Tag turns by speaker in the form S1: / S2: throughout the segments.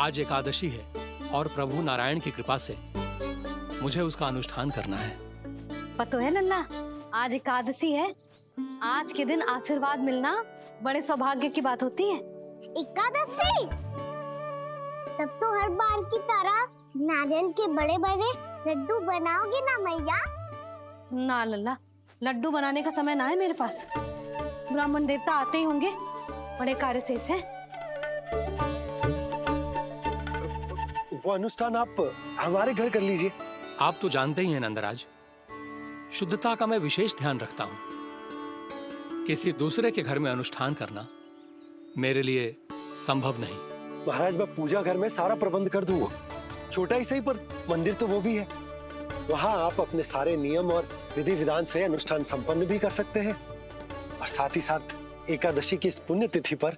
S1: आज एकादशी है और प्रभु नारायण की कृपा से मुझे उसका अनुष्ठान करना है।
S2: पता है लल्ला, आज एकादशी है। आज के दिन आशीर्वाद मिलना बड़े सौभाग्य की बात होती है।
S3: एकादशी? तब तो हर बार की तरह नारियल के बड़े बड़े लड्डू बनाओगे ना मैया?
S2: ना लल्ला, लड्डू बनाने का समय ना है मेरे पास। ब्राह्मण देवता आते ही होंगे, बड़े कार्य शेष हैं।
S4: वो अनुष्ठान आप हमारे घर कर लीजिए।
S1: आप तो जानते ही हैं नंदराज, शुद्धता का मैं विशेष ध्यान रखता हूं। किसी दूसरे के घर में अनुष्ठान करना मेरे लिए संभव नहीं।
S4: महाराज, मैं पूजा घर में सारा प्रबंध कर दूंगा। छोटा ही सही, पर मंदिर तो वो भी है। वहां आप अपने सारे नियम और विधि विधान से अनुष्ठान संपन्न भी कर सकते हैं और साथ ही साथ एकादशी की इस पुण्य तिथि पर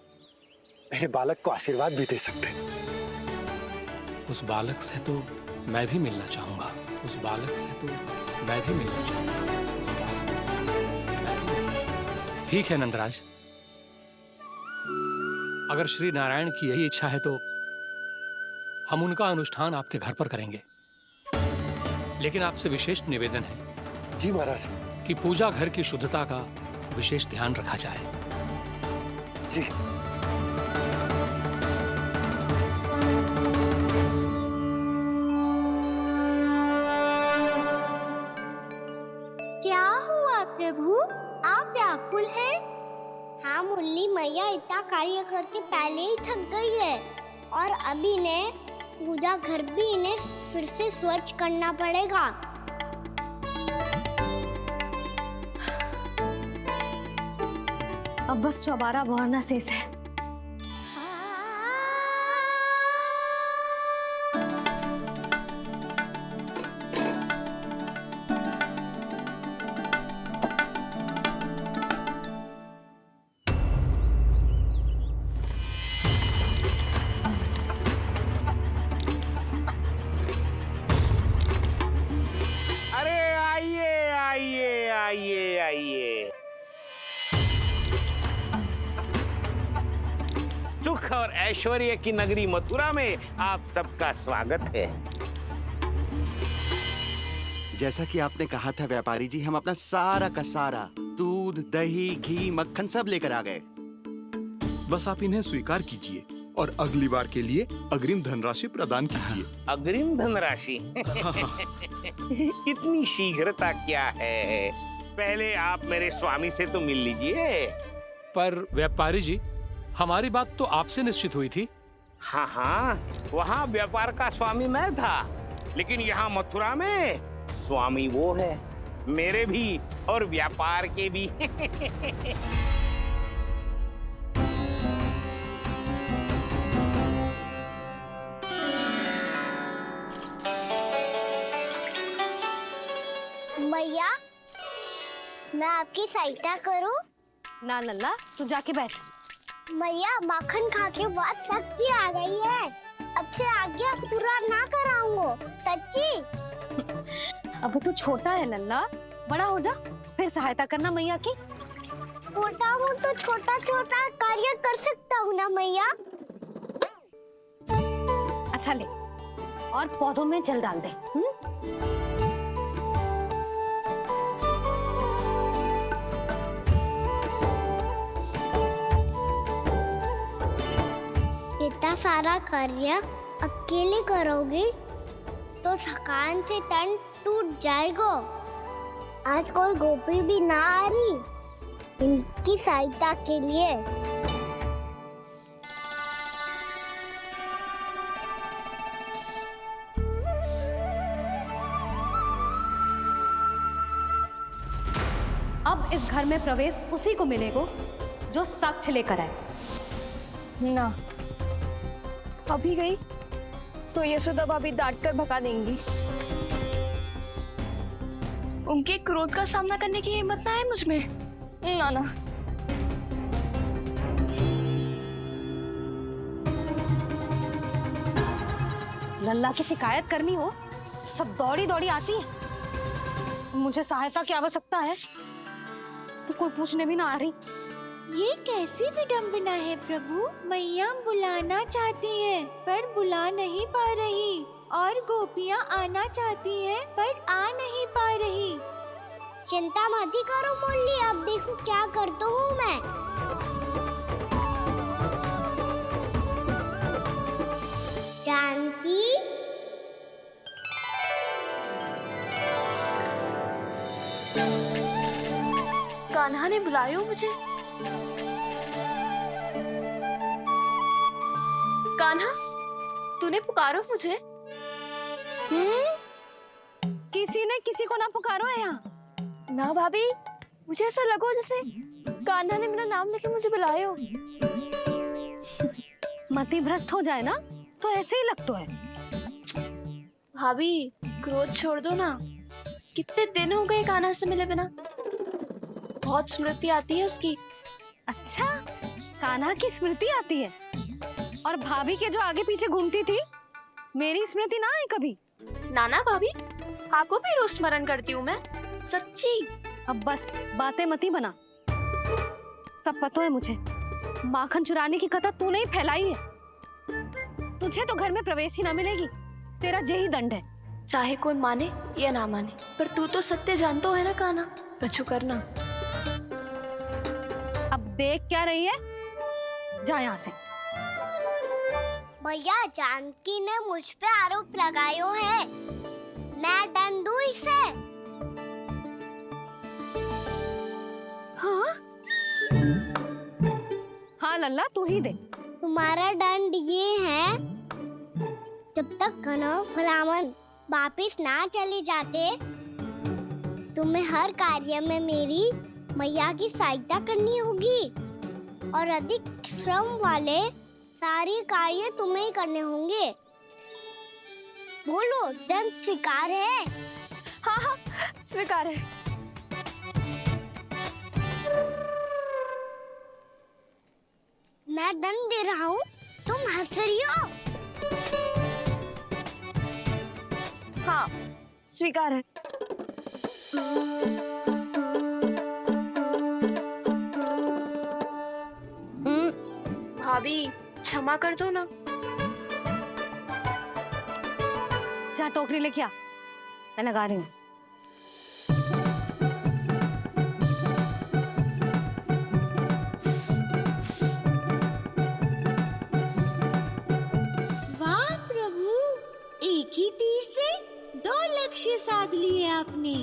S4: मेरे बालक को आशीर्वाद भी दे सकते हैं।
S1: उस बालक से तो मैं भी मिलना चाहूंगा। उस बालक से तो मैं भी मिलना चाहूंगा। ठीक है नंदराज, अगर श्री नारायण की यही इच्छा है तो हम उनका अनुष्ठान आपके घर पर करेंगे। लेकिन आपसे विशेष निवेदन है
S4: जी महाराज,
S1: कि पूजा घर की शुद्धता का विशेष ध्यान रखा जाए।
S4: जी।
S3: क्या हुआ प्रभु, आप व्याकुल हैं? हाँ मुरली मैया इतना कार्य करके पहले ही थक गई है और अभी इन्हें पूजा घर भी इन्हें फिर से स्वच्छ करना पड़ेगा।
S2: अब बस चौबारा बहाना शेष है।
S5: सुख और ऐश्वर्य की नगरी मथुरा में आप सबका स्वागत है।
S6: जैसा कि आपने कहा था व्यापारी जी, हम अपना सारा का सारा दूध, दही, घी, मक्खन सब लेकर आ गए।
S7: बस आप इन्हें स्वीकार कीजिए और अगली बार के लिए अग्रिम धनराशि प्रदान कीजिए।
S5: अग्रिम धनराशि? इतनी शीघ्रता क्या है? पहले आप मेरे स्वामी से तो मिल लीजिए।
S1: पर व्यापारी जी, हमारी बात तो आपसे निश्चित हुई थी।
S5: हाँ हाँ, वहाँ व्यापार का स्वामी मैं था, लेकिन यहाँ मथुरा में स्वामी वो है, मेरे भी और व्यापार के भी।
S3: मैया, मैं आपकी सहायता करूं?
S2: ना लल्ला, तू जाके बैठ।
S3: मैया, माखन खा के बात शक्ति आ गई है। अब से आज्ञा पूरा ना कराऊंगा, सच्ची।
S2: अब तू छोटा है लल्ला, बड़ा हो जा फिर सहायता करना मैया की।
S3: छोटा हूँ तो छोटा छोटा कार्य कर सकता हूँ ना मैया।
S2: अच्छा ले, और पौधों में जल डाल दे।
S3: इतना सारा कार्य अकेले करोगे तो थकान से तन टूट जाएगा। आज कोई गोपी भी ना आ रही इनकी सहायता के लिए।
S2: अब इस घर में प्रवेश उसी को मिलेगा जो साक्ष्य लेकर आए।
S8: ना, अभी गई तो यशोदा भाभी डांट कर भगा देंगी। उनके क्रोध का सामना करने की हिम्मत ना है मुझ में। ना ना,
S2: लल्ला की शिकायत करनी हो सब दौड़ी दौड़ी आती है। मुझे सहायता की आवश्यकता है तो कोई पूछने भी ना आ रही।
S9: ये कैसी विडंबना है प्रभु। मैया बुलाना चाहती हैं पर बुला नहीं पा रही, और गोपियाँ आना चाहती हैं पर आ नहीं पा रही।
S3: चिंता मत ही करो मुरली, अब देखो क्या करता हूँ मैं। जानकी,
S8: कान्हा ने बुलायो मुझे। कान्हा, तूने पुकारो मुझे।
S2: किसी ने किसी को ना पुकारो है यहाँ।
S8: ना भाभी, मुझे ऐसा लगो जैसे कान्हा ने मेरा नाम लेके मुझे बुलायो।
S2: मति भ्रष्ट हो जाए ना तो ऐसे ही लगता है।
S8: भाभी, क्रोध छोड़ दो ना। कितने दिन हो गए कान्हा से मिले बिना। बहुत स्मृति आती है उसकी।
S2: अच्छा, कान्हा की स्मृति आती है? और भाभी के जो आगे पीछे घूमती थी, मेरी स्मृति ना है कभी?
S8: नाना भाभी, आपको भी रोज स्मरण करती हूँ मैं, सच्ची।
S2: अब बस बातें मती बना। सब पता है मुझे। माखन चुराने की कथा तूने ही फैलाई है। तुझे तो घर में प्रवेश ही ना मिलेगी। तेरा यही दंड है।
S8: चाहे कोई माने या ना माने, पर तू तो सत्य जानतो है ना कान्हा। कछु करना।
S2: अब देख क्या रही है, जा यहाँ से।
S3: भैया, जानकी ने मुझ पे आरोप लगायो है। मैं दंड दूं इसे?
S2: हाँ हाँ लल्ला, तू ही दे।
S3: तुम्हारा दंड ये है, जब तक कनव ब्राह्मण वापिस ना चले जाते, तुम्हें हर कार्य में मेरी मैया की सहायता करनी होगी, और अधिक श्रम वाले सारे कार्य तुम्हें ही करने होंगे। बोलो, दंड स्वीकार है?
S8: हाँ हाँ, स्वीकार है।
S3: मैं दंड दे रहा हूँ, तुम हंस रही हो?
S8: हाँ, स्वीकार है। भाभी, क्षमा कर दो ना।
S2: जा टोकरी लेके आ, मैं लगा रही हूँ।
S9: वाह प्रभु, एक ही तीर से 2 लक्ष्य साध लिए आपने।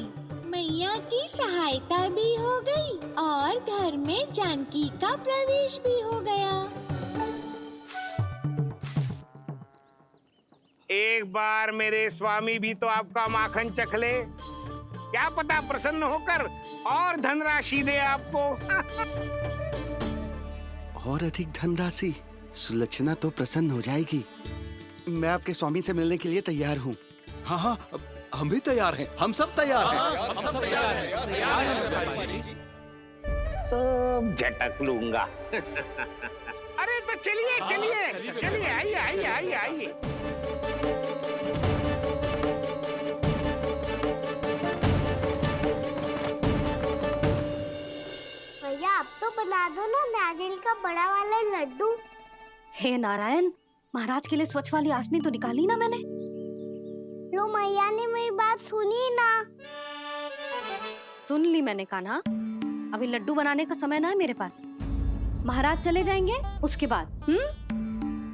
S9: मैया की सहायता भी हो गई और घर में जानकी का प्रवेश भी हो गया।
S5: एक बार मेरे स्वामी भी तो आपका माखन चख ले, क्या पता प्रसन्न होकर और धनराशि दे आपको।
S6: और अधिक धनराशि? सुलक्षणा तो प्रसन्न हो जाएगी। मैं आपके स्वामी से मिलने के लिए तैयार हूँ।
S7: हाँ हाँ, हम भी तैयार हैं। हम सब तैयार हैं।
S5: सब झटक लूंगा। अरे तो चलिए चलिए चलिए, आइए आइए आइए आइए।
S3: भैया, अब तो बना दो ना नारियल का बड़ा वाला लड्डू।
S2: हे नारायण, महाराज के लिए स्वच्छ वाली आसनी तो निकाली ना मैंने।
S3: लो, मैया ने मेरी बात सुनी ना।
S2: सुन ली मैंने कान्हा। अभी लड्डू बनाने का समय ना है मेरे पास। महाराज चले जाएंगे उसके बाद।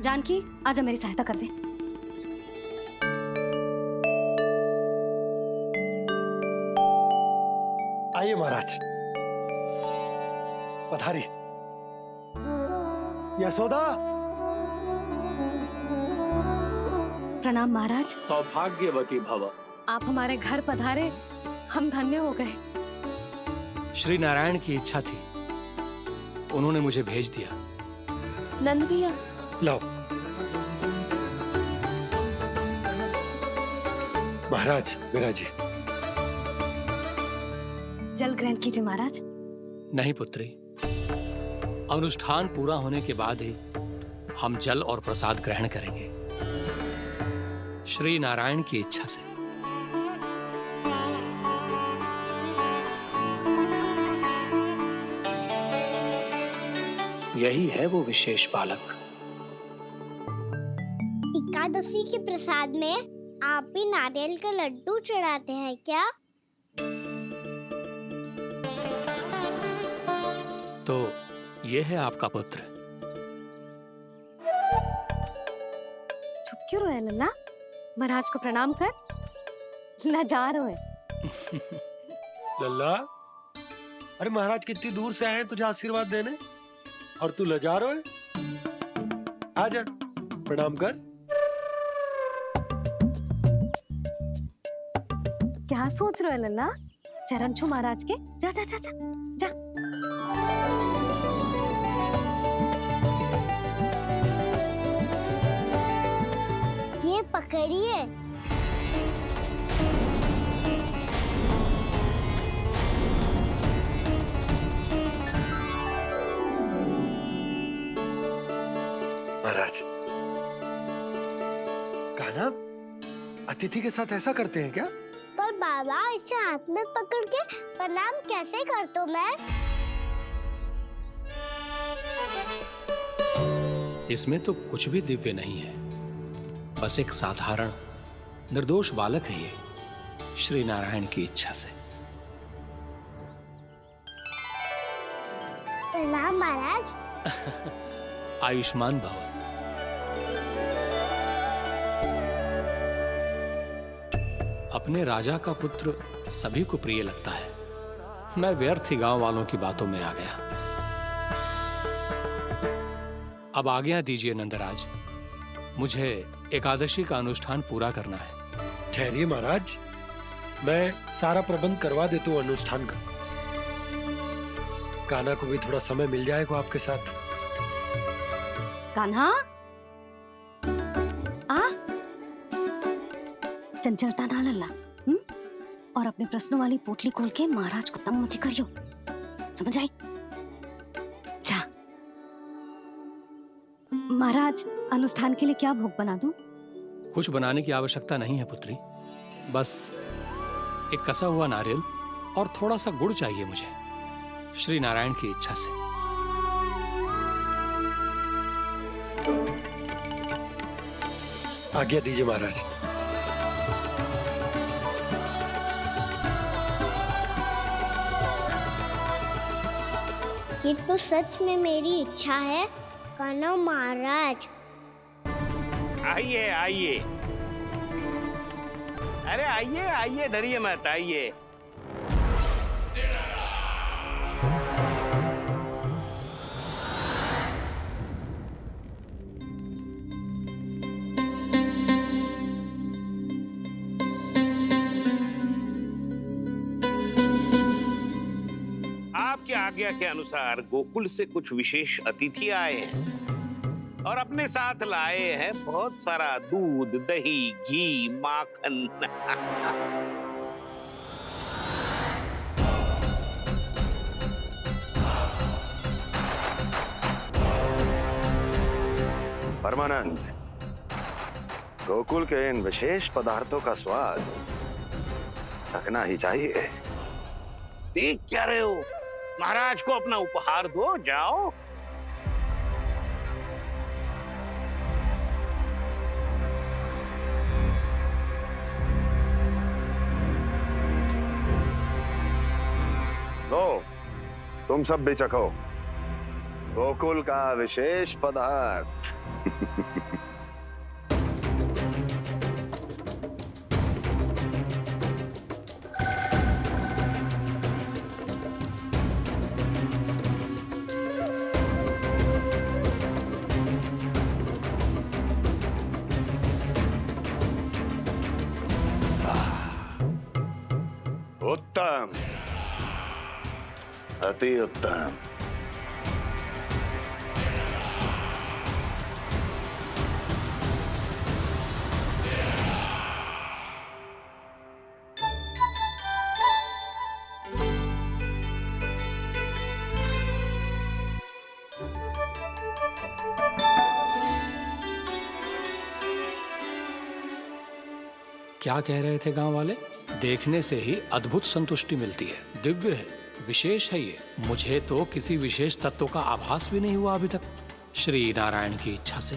S2: जानकी, आजा मेरी सहायता कर दे।
S4: आइए महाराज, पधारी। यशोदा।
S2: प्रणाम महाराज।
S1: सौभाग्यवती भव।
S2: आप हमारे घर पधारे, हम धन्य हो गए।
S1: श्री नारायण की इच्छा थी, उन्होंने मुझे भेज दिया।
S8: नंद भैया,
S4: लाओ। महाराज, विराजी।
S2: जल ग्रहण कीजिए महाराज।
S1: नहीं पुत्री, अनुष्ठान पूरा होने के बाद ही हम जल और प्रसाद ग्रहण करेंगे, श्री नारायण की इच्छा से। यही है वो विशेष बालक।
S3: एकादशी के प्रसाद में आप भी नारियल का लड्डू चढ़ाते हैं क्या?
S1: तो ये है आपका पुत्र।
S2: चुप क्यों रहे लल्ला? महाराज को प्रणाम कर। लाचार हो
S4: लल्ला, अरे महाराज कितनी दूर से आए हैं तुझे आशीर्वाद देने, और तू लजा रहा है। आजा, प्रणाम कर।
S2: क्या सोच रहे हो लल्ला? चरण छू महाराज के। जा जा जा जा जा।
S3: ये पकड़िए।
S4: महाराज, कान्हा अतिथि के साथ ऐसा करते हैं क्या?
S3: पर बाबा, इसे हाथ में पकड़ के प्रणाम कैसे करता हूँ मैं?
S1: इसमें तो कुछ भी दिव्य नहीं है, बस एक साधारण निर्दोष बालक है ये, श्री नारायण की इच्छा से।
S3: प्रणाम महाराज।
S1: आयुष्मान भव। अपने राजा का पुत्र सभी को प्रिय लगता है। मैं व्यर्थ ही गांव वालों की बातों में आ गया। अब आज्ञा दीजिए नंदराज, मुझे एकादशी का अनुष्ठान पूरा करना है।
S4: ठहरिए महाराज, मैं सारा प्रबंध करवा देता हूँ अनुष्ठान का। कान्हा को भी थोड़ा समय मिल जाएगा आपके साथ।
S2: कान्हा, आ चंचलता ना लल्ला। और अपने प्रश्नों वाली पोटली खोल के महाराज को तंग मत करियो, समझ आई? जा। महाराज, अनुष्ठान के लिए क्या भोग बना दूं?
S1: कुछ बनाने की आवश्यकता नहीं है पुत्री, बस एक कसा हुआ नारियल और थोड़ा सा गुड़ चाहिए मुझे, श्री नारायण की इच्छा से।
S4: आज्ञा दीजिए महाराज।
S3: ये तो सच में मेरी इच्छा है कान्हा महाराज।
S5: आइए आइए, अरे आइए आइए, डरिए मत, आइए। आपकी आज्ञा के अनुसार गोकुल से कुछ विशेष अतिथि आए हैं और अपने साथ लाए हैं बहुत सारा दूध, दही, घी, माखन।
S10: परमानंद, गोकुल के इन विशेष पदार्थों का स्वाद चखना ही चाहिए।
S5: ठीक कह रहे हो, महाराज को अपना उपहार दो, जाओ।
S10: लो, तुम सब भी चखो गोकुल का विशेष पदार्थ। उत्तम, अति उत्तम।
S1: क्या कह रहे थे गांव वाले? देखने से ही अद्भुत संतुष्टि मिलती है, दिव्य है। विशेष है ये। मुझे तो किसी विशेष तत्व का आभास भी नहीं हुआ अभी तक, श्री नारायण की इच्छा से।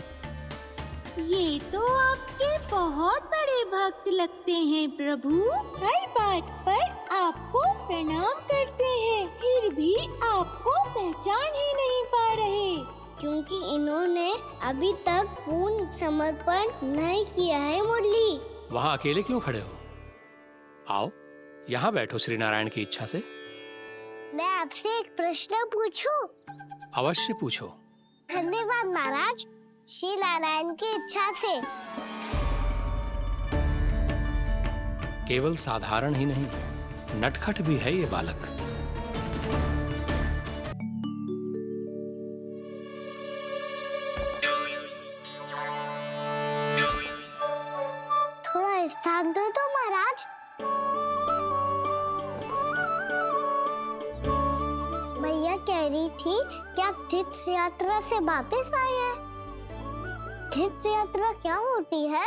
S9: ये तो आपके बहुत बड़े भक्त लगते हैं प्रभु। हर बात पर आपको प्रणाम करते हैं, फिर भी आपको पहचान ही नहीं पा रहे।
S3: क्योंकि इन्होंने अभी तक पूर्ण समर्पण नहीं किया है मुरली।
S1: वहां अकेले क्यों खड़े हो? आओ यहाँ बैठो श्री नारायण की इच्छा से।
S3: मैं आपसे एक प्रश्न पूछूं?
S1: अवश्य पूछो।
S3: धन्यवाद महाराज। श्री नारायण की इच्छा से।
S1: केवल साधारण ही नहीं, नटखट भी है ये बालक।
S3: थोड़ा स्थान दो तो महाराज। मैया कह रही थी कि आप तीर्थ यात्रा से वापस आए हैं। तीर्थ यात्रा क्या होती है?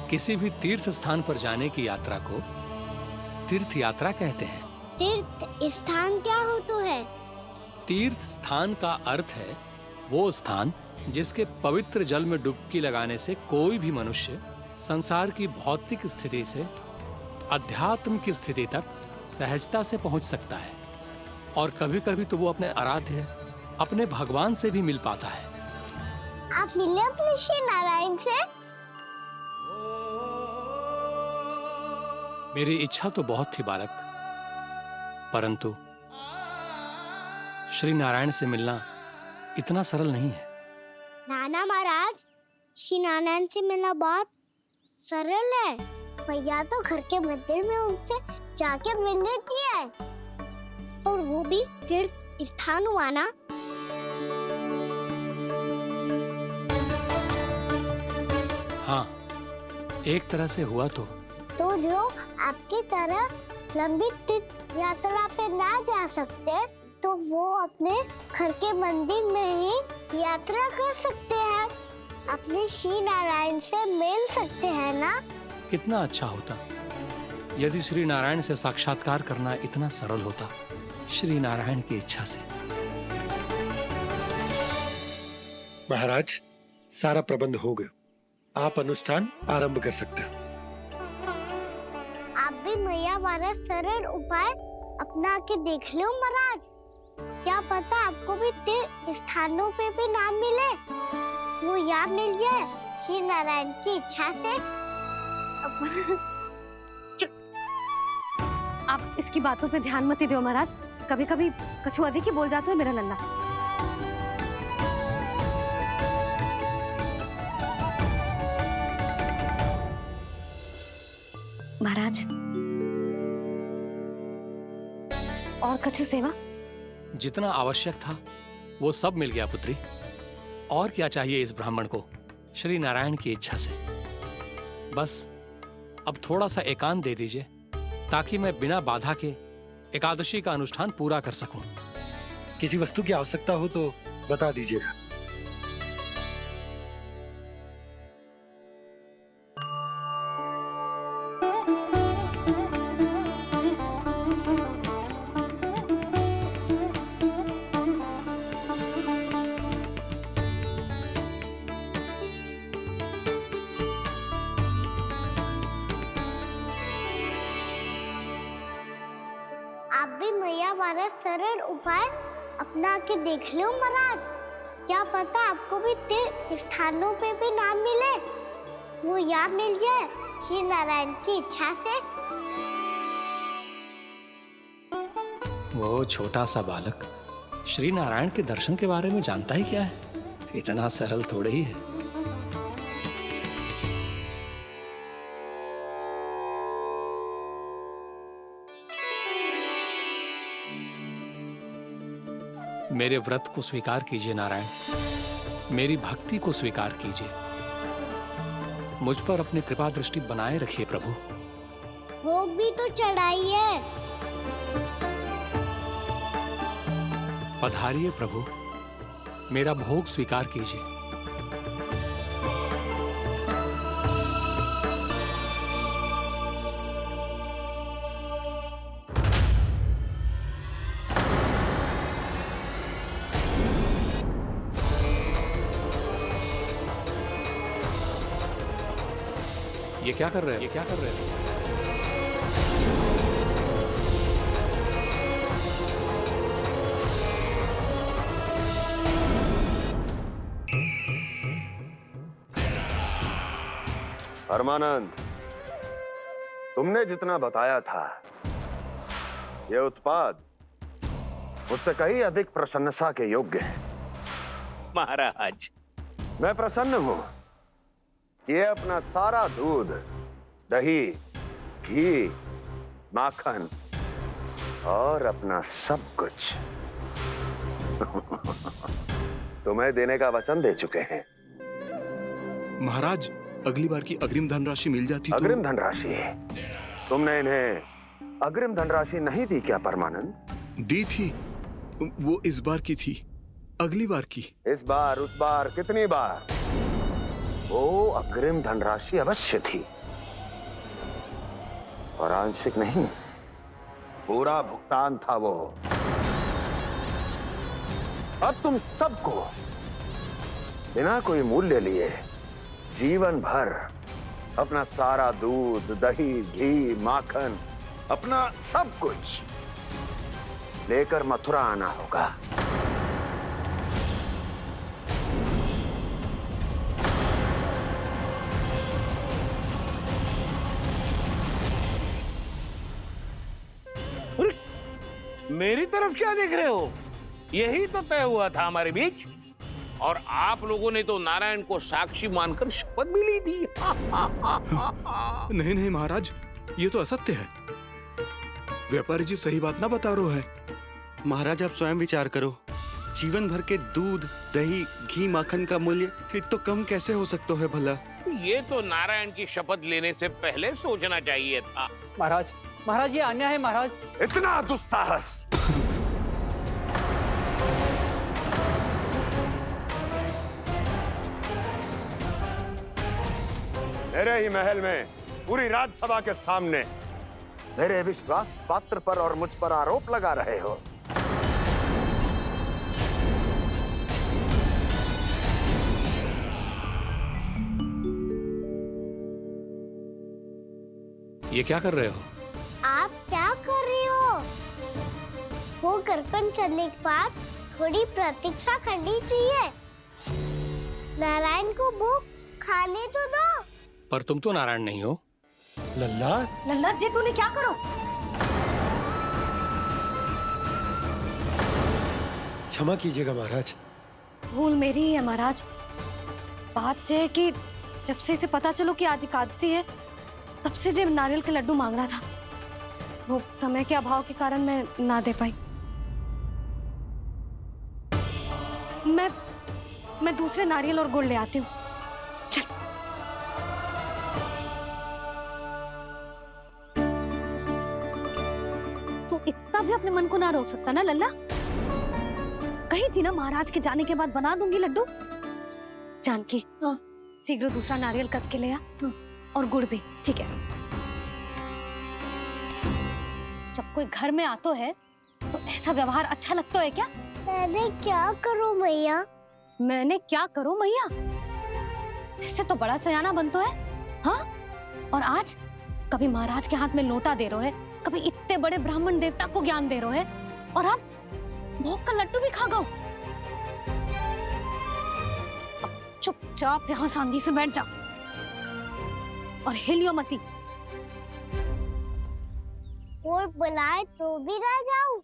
S1: किसी भी तीर्थ स्थान पर जाने की यात्रा को तीर्थ यात्रा कहते हैं।
S3: तीर्थ स्थान क्या हो तो है?
S1: तीर्थ स्थान का अर्थ है वो स्थान जिसके पवित्र जल में डुबकी लगाने से कोई भी मनुष्य संसार की भौतिक स्थिति से अध्यात्म की स्थिति तक सहजता से पहुंच सकता है, और कभी कभी तो वो अपने आराध्य, अपने भगवान से भी मिल पाता है।
S3: आप मिले अपने श्री नारायण से?
S1: मेरी इच्छा तो बहुत थी बालक, परंतु श्री नारायण से मिलना इतना सरल नहीं है।
S3: नाना महाराज, श्री नारायण से मिलना बहुत सरल है। भैया तो घर के मंदिर में उनसे जाके मिल लेती है, और वो भी तीर्थ स्थान हुआ ना।
S1: हाँ, एक तरह से हुआ तो
S3: जो आपकी तरह लंबी तीर्थ यात्रा पे ना जा सकते, तो वो अपने घर के मंदिर में ही यात्रा कर सकते हैं, अपने श्री नारायण से मिल सकते हैं ना।
S1: कितना अच्छा होता यदि श्री नारायण से साक्षात्कार करना इतना सरल होता। श्री नारायण की इच्छा से।
S4: महाराज, सारा प्रबंध हो गया, आप अनुष्ठान आरंभ कर सकते हैं।
S3: आप भी मैया वाला सरल उपाय अपना के देख लो महाराज। क्या पता आपको भी तीर्थ स्थानों पे भी नाम मिले, वो याद मिल जाए श्री नारायण की इच्छा से।
S2: आप इसकी बातों पे ध्यान मत दो महाराज। कभी कभी कछुआ देखी बोल जाता है मेरा लल्ला। महाराज, और कछु सेवा?
S1: जितना आवश्यक था वो सब मिल गया पुत्री। और क्या चाहिए इस ब्राह्मण को श्री नारायण की इच्छा से? बस अब थोड़ा सा एकांत दे दीजिए, ताकि मैं बिना बाधा के एकादशी का अनुष्ठान पूरा कर सकूं।
S4: किसी वस्तु की आवश्यकता हो तो बता दीजिएगा।
S3: आप भी मैया वाला सरल उपाय अपना के देख लो महाराज। क्या पता आपको भी तीर्थ स्थानों पे भी नाम मिले, वो याद मिल जाए श्री नारायण की इच्छा से।
S1: वो छोटा सा बालक श्री नारायण के दर्शन के बारे में जानता ही क्या है? इतना सरल थोड़े ही है। मेरे व्रत को स्वीकार कीजिए नारायण, मेरी भक्ति को स्वीकार कीजिए। मुझ पर अपनी कृपा दृष्टि बनाए रखिए प्रभु।
S3: भोग भी तो चढ़ाइए।
S1: पधारिए प्रभु, मेरा भोग स्वीकार कीजिए। ये क्या कर रहे हो? ये क्या कर रहे हो?
S10: परमानंद, तुमने जितना बताया था, यह उत्पाद मुझसे कहीं अधिक प्रशंसा के योग्य है।
S5: महाराज,
S10: मैं प्रसन्न हूं। ये अपना सारा दूध, दही, घी, माखन और अपना सब कुछ तुम्हें देने का वचन दे चुके हैं।
S7: महाराज, अगली बार की अग्रिम धनराशि मिल जाती तो।
S10: अग्रिम धनराशि? तुमने इन्हें अग्रिम धनराशि नहीं दी क्या परमानंद?
S7: दी थी, वो इस बार की थी, अगली बार की।
S10: इस बार, उस बार, कितनी बार? वो अग्रिम धनराशि अवश्य थी, और आंशिक नहीं, पूरा भुगतान था वो। अब तुम सबको बिना कोई मूल्य लिए जीवन भर अपना सारा दूध, दही, घी, माखन, अपना सब कुछ लेकर मथुरा आना होगा।
S5: मेरी तरफ क्या देख रहे हो? यही तो तय हुआ था हमारे बीच, और आप लोगों ने तो नारायण को साक्षी मानकर शपथ भी ली थी।
S7: नहीं नहीं महाराज, ये तो असत्य है। व्यापारी जी सही बात ना बता रहे हैं।
S6: महाराज, आप स्वयं विचार करो। जीवन भर के दूध, दही, घी, माखन का मूल्य तो कम कैसे हो सकता है भला?
S5: ये तो नारायण की शपथ लेने से पहले सोचना चाहिए था।
S11: महाराज, महाराज ये अन्याय है महाराज।
S10: इतना दुस्साहस! मेरे ही महल में पूरी राज्यसभा के सामने मेरे विश्वास पात्र पर और मुझ पर आरोप लगा रहे हो।
S1: ये क्या कर रहे हो?
S3: आप क्या कर रहे हो? वो करकन चलने के बाद थोड़ी प्रतीक्षा करनी चाहिए। नारायण को वो खाने तो दो।
S1: पर तुम तो नारायण नहीं हो।
S4: लल्ला,
S2: लल्ला जी, तूने क्या करो?
S4: क्षमा कीजिएगा महाराज।
S2: भूल मेरी ही है महाराज। बात यह है कि जब से इसे पता चलो कि आज एकादशी है, तब से जब नारियल के लड्डू मांग रहा था, वो समय के अभाव के कारण मैं ना दे पाई। मैं दूसरे नारियल और गुड़ ले आती हूँ। चल। तू इतना भी अपने मन को ना रोक सकता ना लल्ला? कही थी ना महाराज के जाने के बाद बना दूंगी लड्डू। जानकी, शीघ्र दूसरा नारियल कस के ले आ, और गुड़ भी। ठीक है। जब कोई घर में आतो है तो ऐसा व्यवहार अच्छा लगता है क्या?
S3: मैंने क्या करूं मैया?
S2: मैंने क्या करूं मैया? इससे तो बड़ा सयाना बनतो है। हाँ? और आज कभी महाराज के हाथ में लोटा दे रहे है, कभी इतने बड़े ब्राह्मण देवता को ज्ञान दे रहे है, और अब भोग का लड्डू भी खा गओ। चुपचाप यहाँ शांति से बैठ जा और हिलियो मती।
S3: कोई बुलाए तो भी ना जाऊं?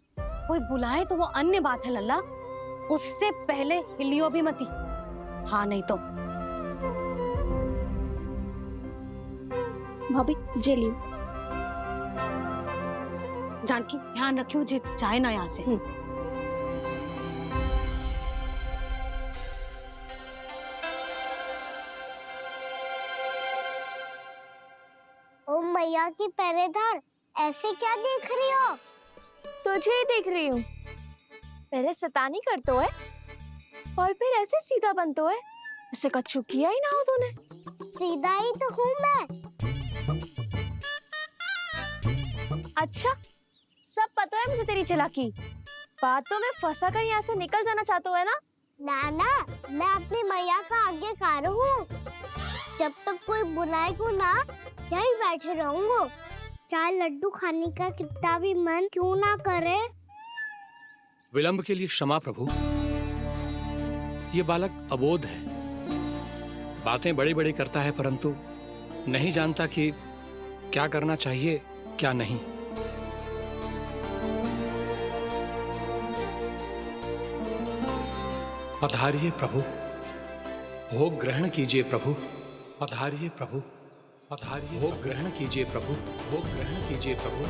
S2: कोई बुलाए तो वो अन्य बात है लल्ला, उससे पहले हिलियो भी मती। हाँ नहीं तो।
S8: भाभी जे लियो।
S2: जानकी, ध्यान रखियो जे जाए ना यहाँ से।
S3: ओ मैया की पहरेदार, ऐसे क्या देख रही हो?
S8: तुझे ही देख रही हूँ। पहले शैतानी करतो है और फिर ऐसे सीधा बनतो है। ऐसे कछु किया ही ना हो तूने।
S3: सीधा ही तो हूँ मैं।
S8: अच्छा, सब पता है मुझे तेरी चालाकी। बातों में फंसा कर यहाँ से निकल जाना चाहते है ना?
S3: नाना, मैं अपनी मैया का आज्ञाकार हूँ। जब तक कोई बुलाए को ना, यही बैठे रहूंगा। चाहे लड्डू खाने का कितना भी मन क्यों ना करे।
S1: विलंब के लिए क्षमा प्रभु। ये बालक अबोध है, बातें बड़ी बड़ी करता है परंतु नहीं जानता कि क्या करना चाहिए क्या नहीं। पधारिए प्रभु, भोग ग्रहण कीजिए प्रभु। पधारिए प्रभु, पधारिए, भोग ग्रहण कीजिए प्रभु, भोग ग्रहण कीजिए प्रभु।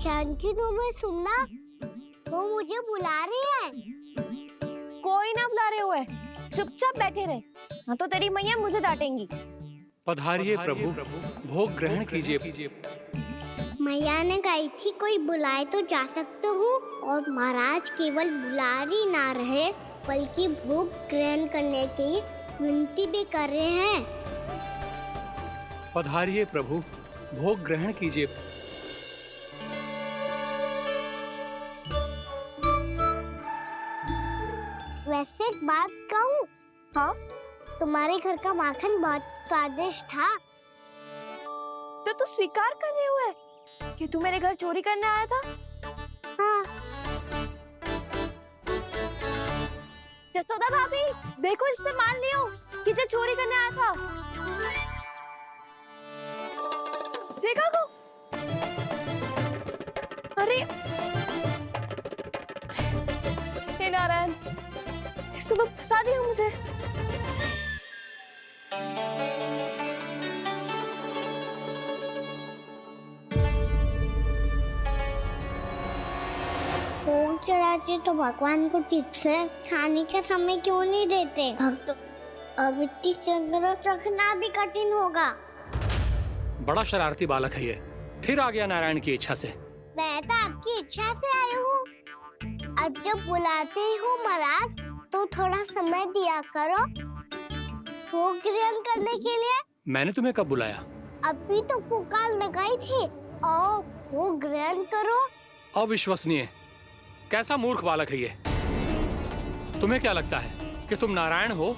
S3: जानकी तुम्हें सुनना, वो मुझे बुला रही है।
S2: कोई ना बुला रहे हुए, चुपचाप बैठे रहे, हाँ तो तेरी मैया मुझे डांटेंगी।
S1: पधारिए प्रभु, भोग ग्रहण कीजिए।
S3: मैया ने कही थी कोई बुलाए तो जा सकते हूँ, और महाराज केवल बुलारी ना रहे बल्कि भोग ग्रहण करने की विनती भी कर रहे हैं।
S1: पधारिए प्रभु, भोग ग्रहण कीजिए।
S3: वैसे एक बात कहूँ?
S2: हाँ?
S3: तुम्हारे घर का माखन बहुत स्वादिष्ट था।
S2: तो तू स्वीकार कर रहे हुए कि तू मेरे घर चोरी करने आया था?
S3: हाँ।
S2: जसोदा भाभी, देखो इसने मान लियो कि जो चोरी करने आया था। देखा को? अरे हे नारायण, इसने तो फंसा दिया मुझे।
S3: भोग चढ़ाते तो भगवान को ठीक से खाने का समय क्यों नहीं देते? भक्त अब इतनी संग्रह रखना भी कठिन होगा।
S1: बड़ा शरारती बालक है ये, फिर आ गया नारायण की इच्छा से।
S3: मैं तो आपकी इच्छा से आई हूँ। अब जब बुलाते हो महाराज तो थोड़ा समय दिया करो भोग ग्रहण करने के लिए।
S1: मैंने तुम्हें कब बुलाया?
S3: अभी तो पुकार लगाई थी, और भोग ग्रहण करो।
S1: अविश्वसनीय, कैसा मूर्ख बालक है ये। तुम्हें क्या लगता है कि तुम नारायण हो?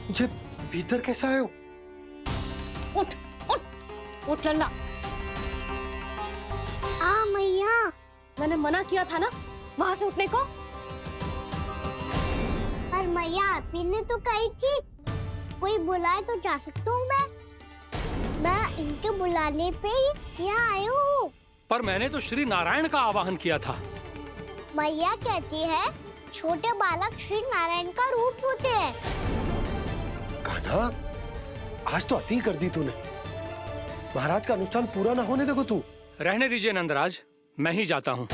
S4: मुझे भीतर कैसे आए हो?
S2: उठ उठ उठ लल्ला।
S3: मैया,
S2: मैंने मना किया था ना वहाँ से उठने को।
S3: पर मैया आपी ने तो कही थी कोई बुलाए तो जा सकता हूँ। मैं इनके बुलाने पे ही यहाँ आई हूँ।
S1: पर मैंने तो श्री नारायण का आवाहन किया था।
S3: मैया कहती है छोटे बालक श्री नारायण का रूप होते हैं।
S4: कान्हा, आज तो अति कर दी तूने। महाराज का अनुष्ठान पूरा ना होने देखो तू।
S1: रहने दीजिए नंदराज, मैं ही जाता हूँ।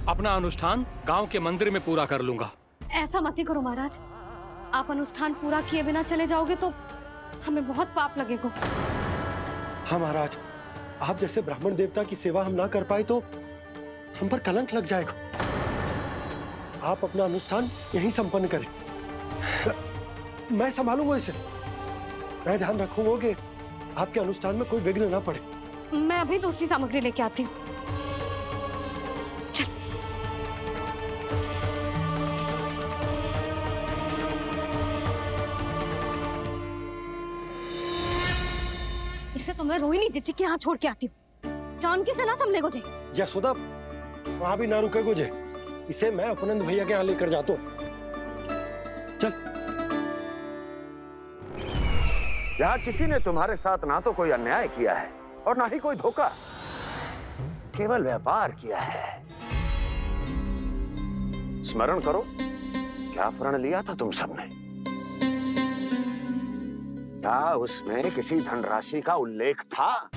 S1: अपना अनुष्ठान गांव के मंदिर में पूरा कर लूंगा।
S2: ऐसा मत ही करो महाराज, आप अनुष्ठान पूरा किए बिना चले जाओगे तो हमें बहुत पाप लगेगा।
S4: हाँ महाराज, आप जैसे ब्राह्मण देवता की सेवा हम ना कर पाए तो हम पर कलंक लग जाएगा। आप अपना अनुष्ठान यहीं संपन्न करें, मैं संभालूंगा इसे। मैं ध्यान रखूंगा कि आपके अनुष्ठान में कोई विघ्न ना पड़े।
S2: मैं अभी दूसरी सामग्री लेके आती हूँ। इसे तो मैं रोहिणी जीजी के यहाँ छोड़ के आती हूँ। जानकी से ना संभले गोजे।
S4: यशोदा, वहां भी ना रुके गोजे। इसे मैं अपनंद भैया के यहाँ लेकर जाता हूँ। चल।
S10: यहाँ किसी ने तुम्हारे साथ ना तो कोई अन्याय किया है और ना ही कोई धोखा, केवल व्यापार किया है। स्मरण करो, क्या प्रण लिया था तुम सबने? क्या उसमें किसी धनराशि का उल्लेख था?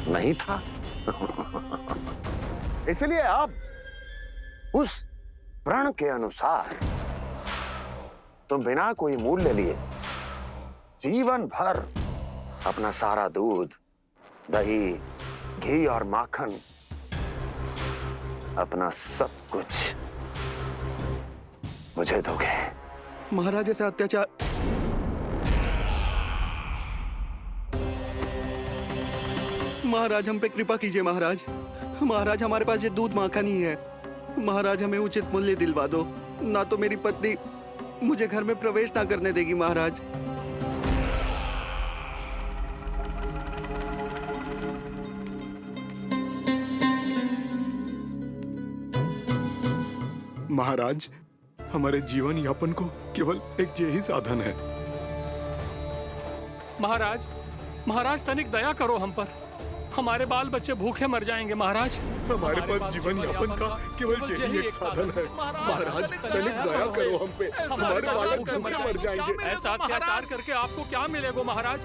S10: नहीं था। इसलिए अब उस प्रण के अनुसार तुम बिना कोई मूल्य लिए जीवन भर अपना सारा दूध, दही, घी और माखन, अपना सब कुछ मुझे दोगे।
S6: महाराज ऐसा अत्याचार। महाराज हम पे कृपा कीजिए महाराज, महाराज हमारे पास ये दूध माखन ही है। महाराज हमें उचित मूल्य दिलवा दो, ना तो मेरी पत्नी मुझे घर में प्रवेश ना करने देगी महाराज।
S7: महाराज हमारे जीवन यापन को केवल एक यही साधन है।
S1: महाराज, महाराज तनिक दया करो हम पर। हमारे बाल बच्चे भूखे मर जाएंगे महाराज।
S7: हमारे पास जीवन यापन का केवल यही एक साधन है। महाराज तनिक दया करो हम पे, हमारे बालक भूखे मर जाएंगे।
S1: ऐसा अत्याचार करके आपको क्या मिलेगा महाराज?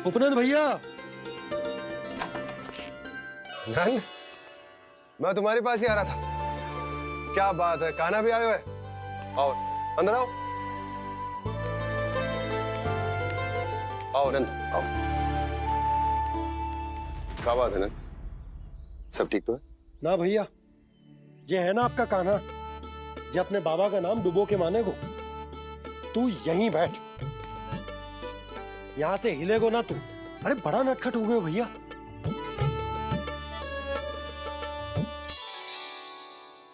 S4: उपनंद भैया,
S12: नंद, मैं तुम्हारे पास ही आ रहा था। क्या बात है, कान्हा भी आयो है? आओ अंदर आओ। आओ नंद आओ। क्या बात है नंद, सब ठीक तो है?
S4: ना भैया, ये है ना आपका कान्हा, ये अपने बाबा का नाम डुबो के माने को। तू यहीं बैठ, यहां से हिलेगो ना तू। अरे बड़ा नटखट हो गए हो भैया।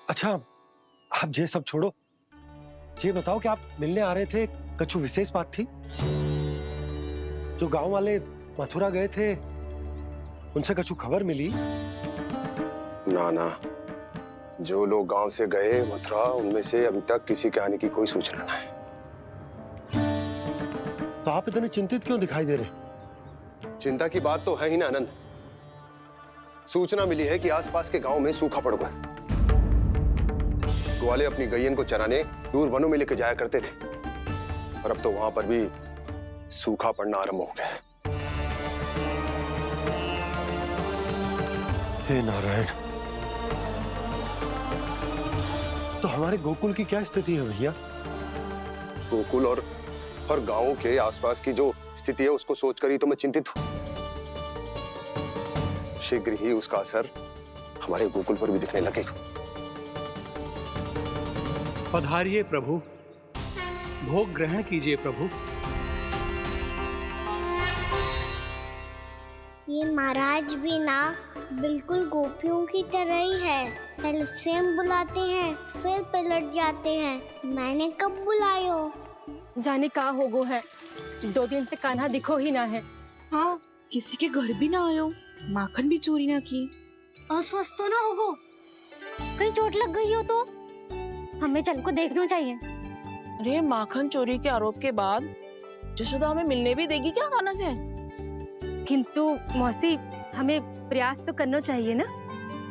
S4: अच्छा, आप ये सब छोड़ो, ये बताओ कि आप मिलने आ रहे थे, कुछ विशेष बात थी? जो गांव वाले मथुरा गए थे, उनसे कुछ खबर मिली?
S12: ना ना, जो लोग गांव से गए मथुरा, उनमें से अभी तक किसी के आने की कोई सूचना नहीं है।
S4: तो आप इतने चिंतित क्यों दिखाई दे रहे?
S12: चिंता की बात तो है ही ना आनंद। सूचना मिली है कि आसपास के गांव में सूखा पड़ गया। ग्वाले अपनी गैयन को चराने दूर वनों में लेके जाया करते थे, और अब तो वहां पर भी सूखा पड़ना आरंभ हो गया है।
S4: हे नारायण, तो हमारे गोकुल की क्या स्थिति है भैया?
S12: गोकुल और गांवों के आसपास की जो स्थिति है उसको सोचकर ही तो मैं चिंतित हूं। शीघ्र ही उसका असर हमारे गोकुल पर भी दिखने लगेगा।
S1: पधारिए प्रभु, भोग ग्रहण कीजिए प्रभु।
S3: ये महाराज भी ना बिल्कुल गोपियों की तरह ही है। पहले स्वयं बुलाते हैं, फिर पलट जाते हैं। मैंने कब बुलायो?
S2: जाने का होगो है, 2 दिन से कान्हा दिखो ही ना है।
S9: हाँ, किसी के घर भी ना आयो, माखन भी चोरी ना की।
S2: अस्वस्थ तो ना होगो, कहीं चोट लग गई हो तो? हमें चल को देखना चाहिए।
S13: अरे माखन चोरी के आरोप के बाद जशोदा हमें मिलने भी देगी क्या कान्हा से?
S2: किंतु मौसी, हमें प्रयास तो करना चाहिए ना।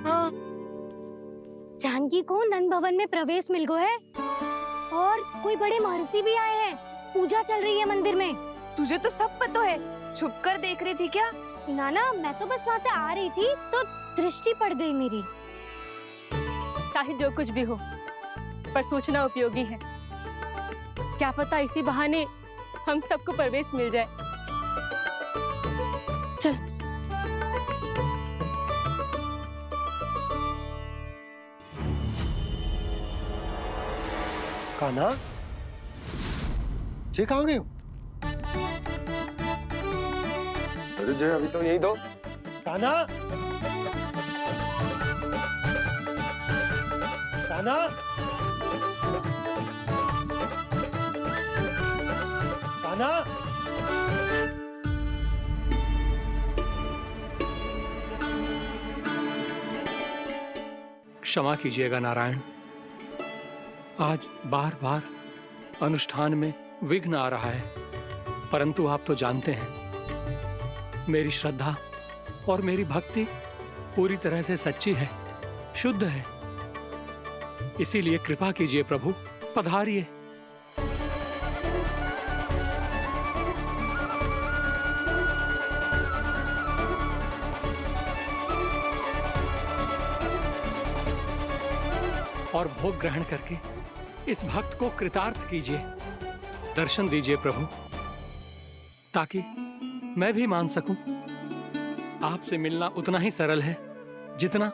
S13: हाँ।
S2: जानकी को नंद भवन में प्रवेश मिल गो है, और कोई बड़े महर्षि भी आए हैं। पूजा चल रही है मंदिर में।
S13: तुझे तो सब पता है, छुप कर देख रही थी क्या?
S2: ना, मैं तो बस वहाँ से आ रही थी तो दृष्टि पड़ गई मेरी। चाहे जो कुछ भी हो, पर सूचना उपयोगी है। क्या पता इसी बहाने हम सबको प्रवेश मिल जाए। चल।
S4: कान्हा, जे कहाँ गए हो?
S12: अरे जय, अभी तो यही दो।
S4: कान्हा, कान्हा, कान्हा।
S1: क्षमा कीजिएगा नारायण, आज बार बार अनुष्ठान में विघ्न आ रहा है, परंतु आप तो जानते हैं मेरी श्रद्धा और मेरी भक्ति पूरी तरह से सच्ची है, शुद्ध है। इसीलिए कृपा कीजिए प्रभु, पधारिए। और भोग ग्रहण करके इस भक्त को कृतार्थ कीजिए, दर्शन दीजिए प्रभु, ताकि मैं भी मान सकूं आपसे मिलना उतना ही सरल है जितना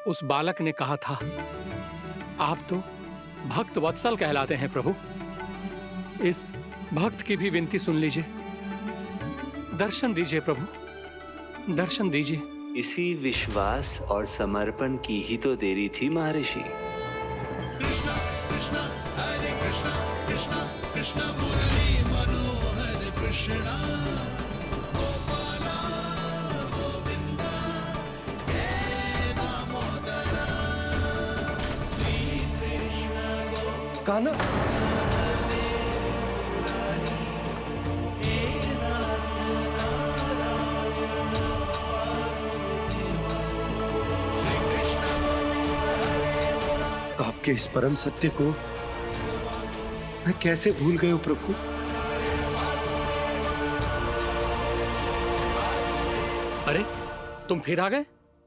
S1: उस बालक ने कहा था, आप तो भक्त वत्सल कहलाते हैं प्रभु। इस भक्त की भी विनती सुन लीजिए। दर्शन दीजिए प्रभु, दर्शन दीजिए।
S14: इसी विश्वास और समर्पण की ही तो देरी थी महर्षि।
S4: कान्हा, आपके इस परम सत्य को मैं कैसे भूल गया प्रभु।
S1: अरे तुम फिर आ गए?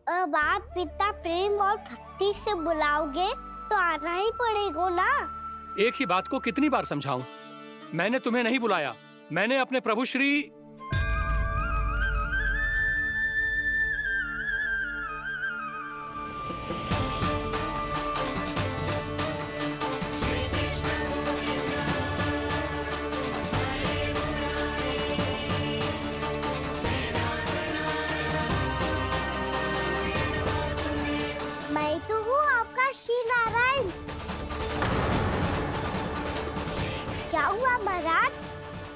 S3: अब आप इतना प्रेम और भक्ति से बुलाओगे तो आना ही पड़ेगा ना।
S1: एक ही बात को कितनी बार समझाऊं? मैंने तुम्हें नहीं बुलाया, मैंने अपने प्रभु श्री
S3: मैं तो हूँ आपका श्री नारायण। क्या हुआ महाराज,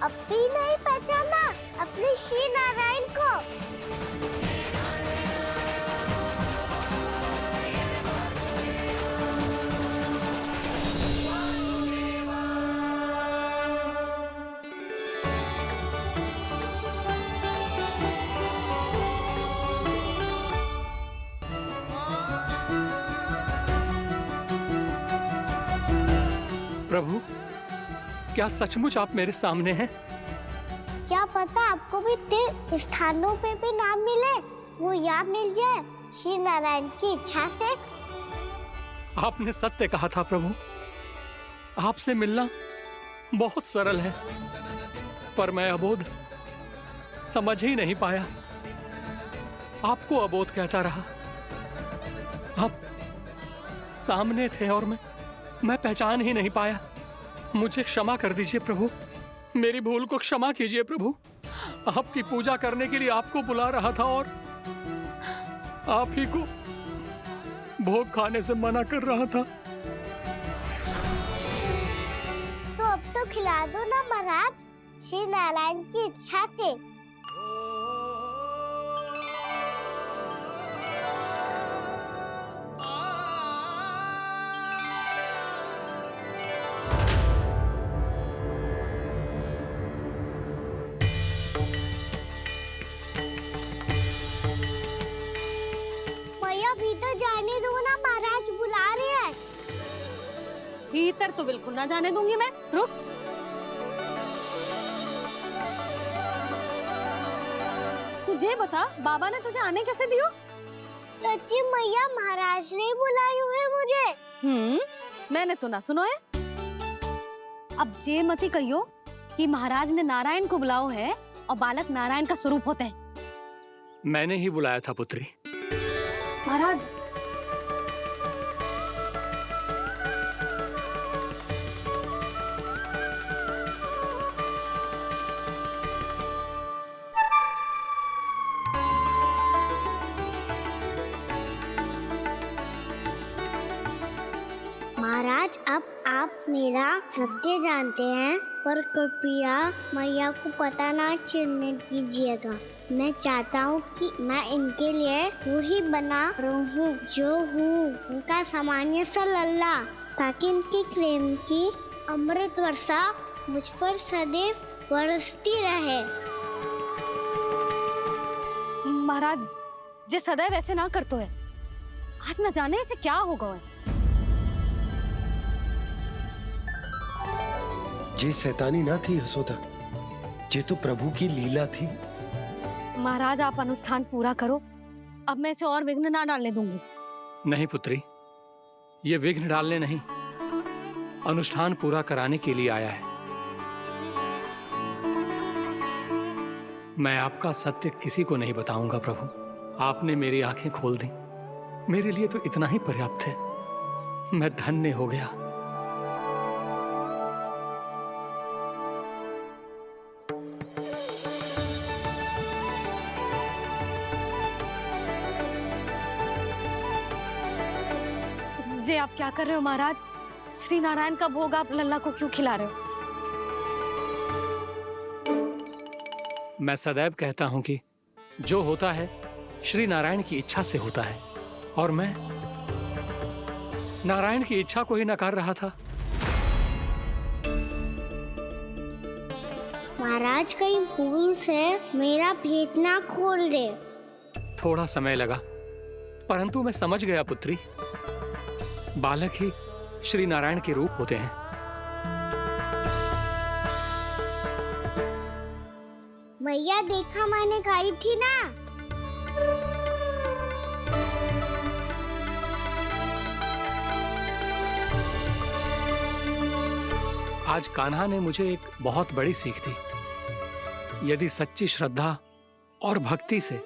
S3: अब भी नहीं पहचाना अपने श्री नारायण को?
S1: प्रभु, क्या सचमुच आप मेरे सामने हैं?
S3: क्या पता आपको भी तीर्थ स्थानों पे भी नाम मिले, वो यहाँ मिल जाए श्री नारायण की इच्छा से।
S1: आपने सत्य कहा था प्रभु, आपसे मिलना बहुत सरल है, पर मैं अबोध समझ ही नहीं पाया। आपको अबोध कहता रहा। आप सामने थे और मैं पहचान ही नहीं पाया। मुझे क्षमा कर दीजिए प्रभु, मेरी भूल को क्षमा कीजिए प्रभु। आपकी पूजा करने के लिए आपको बुला रहा था और आप ही को भोग खाने से मना कर रहा था।
S3: तो अब तो खिला दो ना महाराज, श्री नारायण की इच्छा से। भीतर जाने दो ना, महाराज बुला रहे हैं।
S2: भीतर तो बिल्कुल ना जाने दूंगी मैं, रुक। तुझे बता, बाबा ने तुझे आने कैसे दियो?
S3: सच्ची मैया, महाराज ने बुलाई हुई मुझे।
S2: मैंने तो ना सुनो है। अब जे मती कहियो कि महाराज ने नारायण को बुलाओ है और बालक नारायण का स्वरूप होते हैं।
S1: मैंने ही बुलाया था पुत्री।
S2: महाराज,
S3: महाराज, अब आप मेरा सत्य जानते हैं, पर कृपया मैया को पता ना चलने दीजिएगा। मैं चाहता हूँ कि मैं इनके लिए वही बना रहूँ जो हूँ, उनका सामान्य सा लल्ला, ताकि इनके प्रेम की अमृत वर्षा मुझ पर सदैव बरसती रहे।
S2: महाराज, जे सदैव ऐसे ना करतो है, आज न जाने इसे क्या होगा है।
S4: जे शैतानी ना थी यशोदा, जे तो प्रभु की लीला थी।
S2: महाराज, आप अनुष्ठान पूरा करो, अब मैं इसे और विघ्न ना डालने दूंगी।
S1: नहीं पुत्री, ये विघ्न डालने नहीं, अनुष्ठान पूरा कराने के लिए आया है। मैं आपका सत्य किसी को नहीं बताऊंगा प्रभु। आपने मेरी आंखें खोल दी, मेरे लिए तो इतना ही पर्याप्त है। मैं धन्य हो गया।
S2: जे आप क्या कर रहे हो महाराज? श्री नारायण का भोग आप लल्ला को क्यों खिला रहे हो?
S1: मैं सदैव कहता हूं कि जो होता है श्री नारायण की इच्छा से होता है, और मैं नारायण की इच्छा को ही नकार रहा था।
S3: महाराज कहीं भूल से मेरा भेद ना खोल दे।
S1: थोड़ा समय लगा, परंतु मैं समझ गया पुत्री। बालक ही श्री नारायण के रूप होते हैं।
S3: मैया देखा मैंने कही थी ना।
S1: आज कान्हा ने मुझे एक बहुत बड़ी सीख दी। यदि सच्ची श्रद्धा और भक्ति से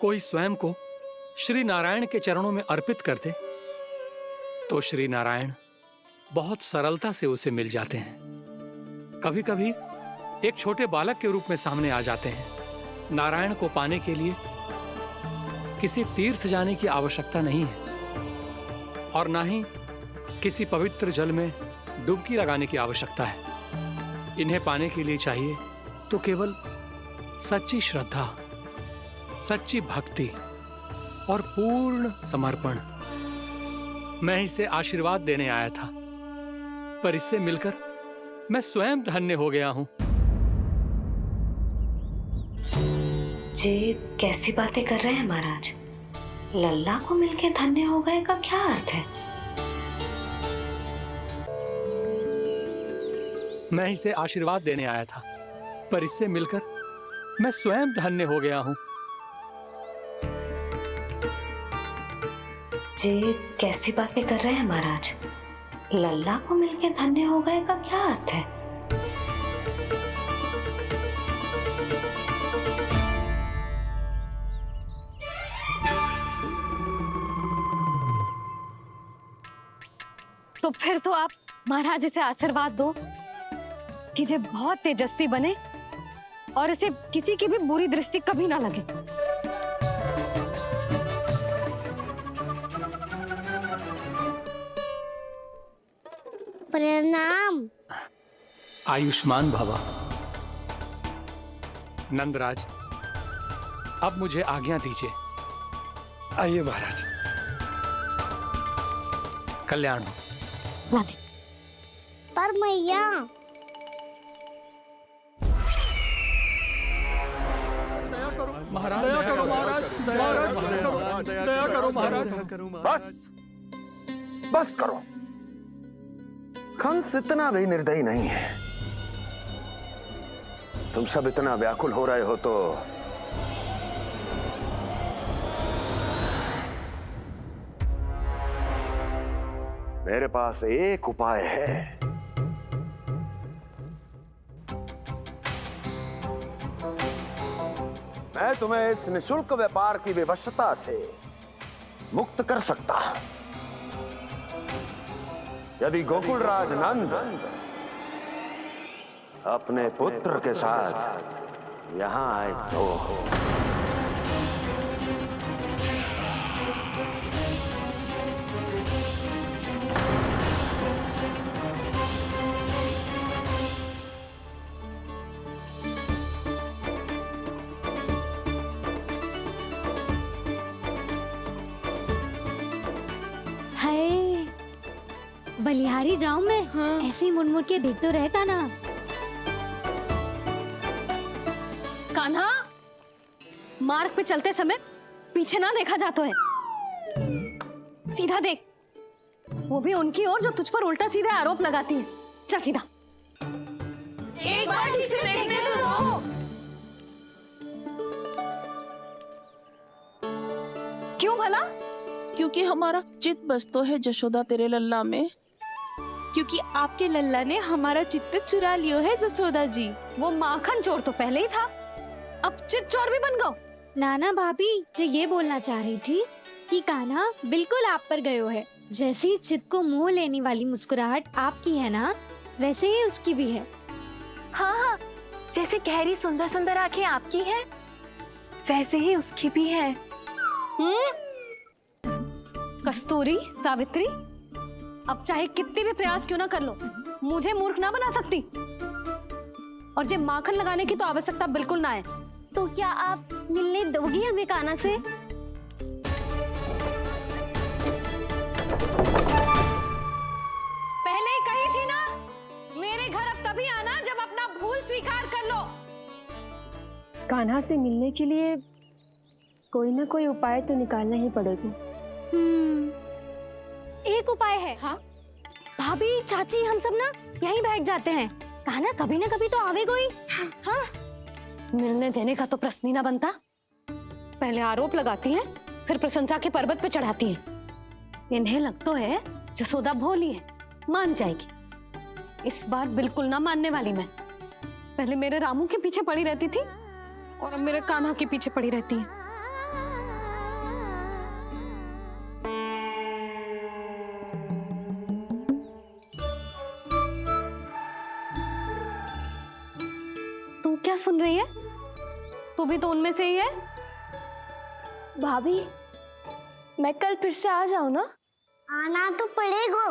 S1: कोई स्वयं को श्री नारायण के चरणों में अर्पित कर दे, तो श्री नारायण बहुत सरलता से उसे मिल जाते हैं। कभी कभी एक छोटे बालक के रूप में सामने आ जाते हैं। नारायण को पाने के लिए किसी तीर्थ जाने की आवश्यकता नहीं है, और ना ही किसी पवित्र जल में डुबकी लगाने की आवश्यकता है। इन्हें पाने के लिए चाहिए तो केवल सच्ची श्रद्धा, सच्ची भक्ति और पूर्ण समर्पण। मैं इसे आशीर्वाद देने आया था, पर इससे मिलकर मैं स्वयं धन्य हो गया हूं।
S2: जे कैसी बातें कर रहे हैं महाराज? लल्ला को मिलके धन्य हो गए का क्या अर्थ है?
S1: मैं इसे आशीर्वाद देने आया था, पर इससे मिलकर मैं स्वयं धन्य हो गया हूं।
S2: जे कैसी बातें कर रहे हैं महाराज? लल्ला को मिलके धन्य हो गए का क्या अर्थ है? तो फिर तो आप महाराज इसे आशीर्वाद दो कि जे बहुत तेजस्वी बने और इसे किसी की भी बुरी दृष्टि कभी ना लगे।
S3: प्रणाम।
S1: आयुष्मान भवा। नंदराज, अब मुझे आज्ञा दीजिए।
S4: आइए महाराज।
S1: कल्याण हो।
S3: पर मैया
S1: महाराज, दया करो महाराज, दया करो महाराज।
S10: बस करो। कंस इतना भी निर्दयी नहीं है। तुम सब इतना व्याकुल हो रहे हो तो मेरे पास एक उपाय है। मैं तुम्हें इस निःशुल्क व्यापार की विवशता से मुक्त कर सकता। यदि गोकुलराज नंद अपने पुत्र के साथ यहां आए तो
S3: बलिहारी जाऊं मैं? हाँ। ऐसे ही मुड़ के देख तो रहे कान्हा।
S2: कान्हा, मार्ग पे चलते समय पीछे ना देखा जाता है। सीधा देख, वो भी उनकी ओर जो तुझ पर उल्टा सीधा आरोप लगाती है। चल सीधा।
S13: एक बार ठीक से देखने तो दो।
S2: क्यों भला?
S13: क्योंकि हमारा चित्त बसतो है जशोदा तेरे लल्ला में।
S9: क्योंकि आपके लल्ला ने हमारा चित्त चुरा लियो है जसोदा जी।
S2: वो माखन चोर तो पहले ही था, अब चित्त चोर भी बन गो।
S3: नाना भाभी जो ये बोलना चाह रही थी
S15: कि कान्हा बिल्कुल आप पर गयो है। जैसी चित को मोह लेने वाली मुस्कुराहट आपकी है ना, वैसे ही उसकी भी है।
S8: हाँ हाँ, जैसे गहरी सुंदर सुंदर आंखें आपकी हैं, वैसे ही उसकी भी है।
S2: कस्तूरी, सावित्री, अब चाहे कितने भी प्रयास क्यों ना कर लो, मुझे मूर्ख ना बना सकती। और जब माखन लगाने की तो आवश्यकता बिल्कुल ना है।
S15: तो क्या आप मिलने दोगी हमें कान्हा से?
S2: पहले ही कही थी ना, मेरे घर अब तभी आना जब अपना भूल स्वीकार कर लो।
S16: कान्हा से मिलने के लिए कोई ना कोई उपाय तो निकालना ही पड़ेगा।
S15: एक उपाय है।
S2: हाँ?
S15: भाभी, चाची, हम सब ना यहीं बैठ जाते हैं। कान्हा कभी ना कभी तो आवेगा ही।
S2: हाँ, मिलने देने का तो प्रश्न ही ना बनता। पहले आरोप लगाती हैं, फिर प्रशंसा के पर्वत पे चढ़ाती हैं। इन्हें लग तो है जसोदा भोली है, मान जाएगी। इस बार बिल्कुल ना मानने वाली मैं। पहले मेरे रामू के पीछे पड़ी रहती थी और अब मेरे कान्हा के पीछे पड़ी रहती है। तू क्या सुन रही है? तू भी तो उनमें से ही है।
S8: भाभी, मैं कल फिर से आ जाऊँ ना?
S3: आना तो पड़ेगा।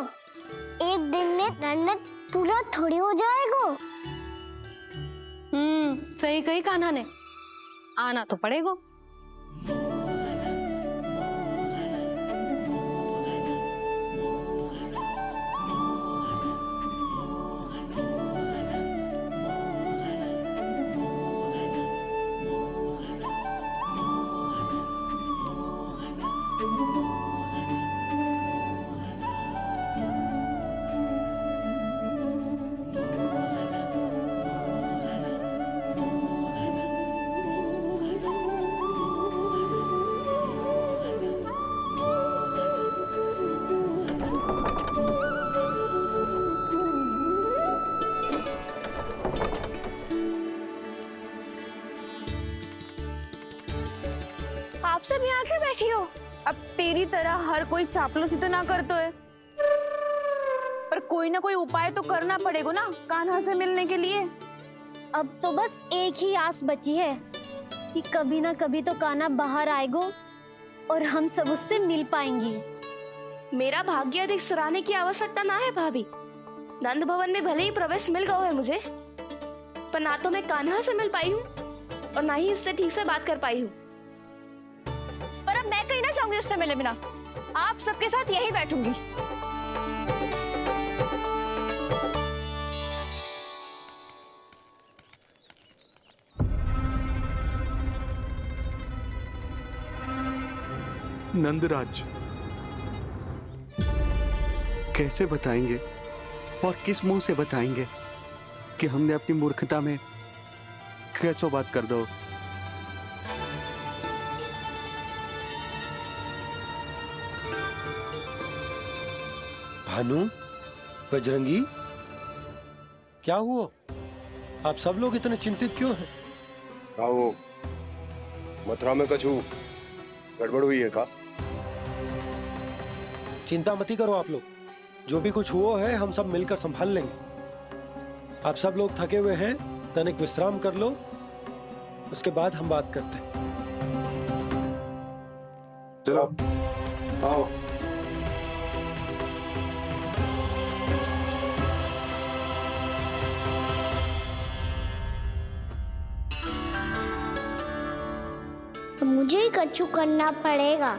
S3: एक दिन में रन्नत पूरा थोड़ी हो जाएगा।
S2: सही कही कान्हा ने, आना तो पड़ेगा।
S8: आप सब यहाँ क्यों बैठी हो?
S13: अब तेरी तरह हर कोई चापलूसी तो ना करतो है, पर कोई ना कोई उपाय तो करना पड़ेगा ना कान्हा से मिलने के लिए।
S15: अब तो बस एक ही आस बची है कि कभी ना कभी तो कान्हा बाहर आएगा और हम सब उससे मिल पाएंगे।
S8: मेरा भाग्य अधिक सराहने की आवश्यकता ना है भाभी। नंद भवन में भले ही प्रवेश मिल गया है मुझे, पर ना तो मैं कान्हा से मिल पाई हूँ और ना ही उससे ठीक से बात कर पाई हूँ।
S2: पर अब मैं कहीं ना चाहूंगी उससे मिले बिना। आप सबके साथ यहीं बैठूंगी।
S6: नंदराज, कैसे बताएंगे और किस मुंह से बताएंगे कि हमने अपनी मूर्खता में कैसो बात कर दो।
S4: भानु, बजरंगी, क्या हुआ? आप सब लोग इतने चिंतित क्यों हैं?
S12: आओ, मथुरा में कछु गड़बड़ हुई है का?
S4: चिंता मती करो आप लोग, जो भी कुछ हुआ है हम सब मिलकर संभाल लेंगे। आप सब लोग थके हुए हैं, तनिक विश्राम कर लो, उसके बाद हम बात करते हैं।
S12: चलो, आओ।
S3: तो मुझे ही कछु करना पड़ेगा।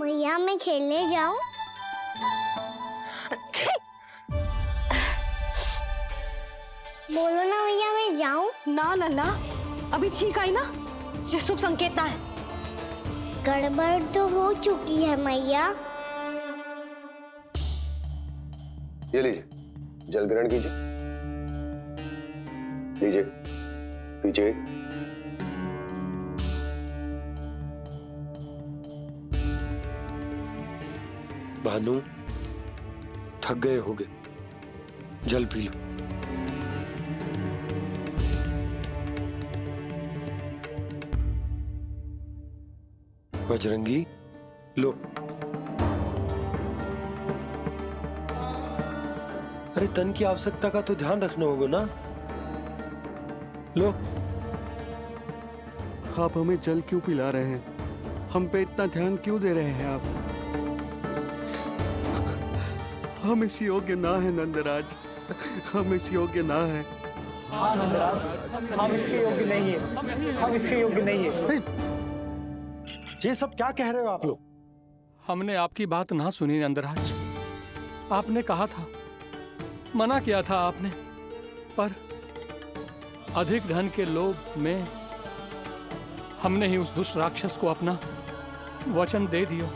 S3: मैया, मैं खेलने जाऊं? बोलो ना मैया, मैं जाऊं?
S2: ना लल्ला, अभी छींक आई ना, ये शुभ संकेत ना है।
S3: गड़बड़ तो हो चुकी है मैया।
S12: ये लीजिए, जल ग्रहण कीजिए। लीजिए, पीछे।
S4: भानु, थक गए होगे, जल पी लो। बजरंगी, लो। अरे तन की आवश्यकता का तो ध्यान रखना होगा ना। लो।
S6: आप हमें जल क्यों पिला रहे हैं? हम पे इतना ध्यान क्यों दे रहे हैं आप? हम इस योग्य ना है नंदराज, हम इस योग्य ना है।
S11: हाँ नंदराज, हम इसके योग्य नहीं है, हम इसके योग्य नहीं है।
S4: ये सब क्या कह रहे हो आप लोग?
S1: हमने आपकी बात ना सुनी नंदराज। आपने कहा था, मना किया था आपने, पर अधिक धन के लोभ में हमने ही उस दुष्ट राक्षस को अपना वचन दे दिया।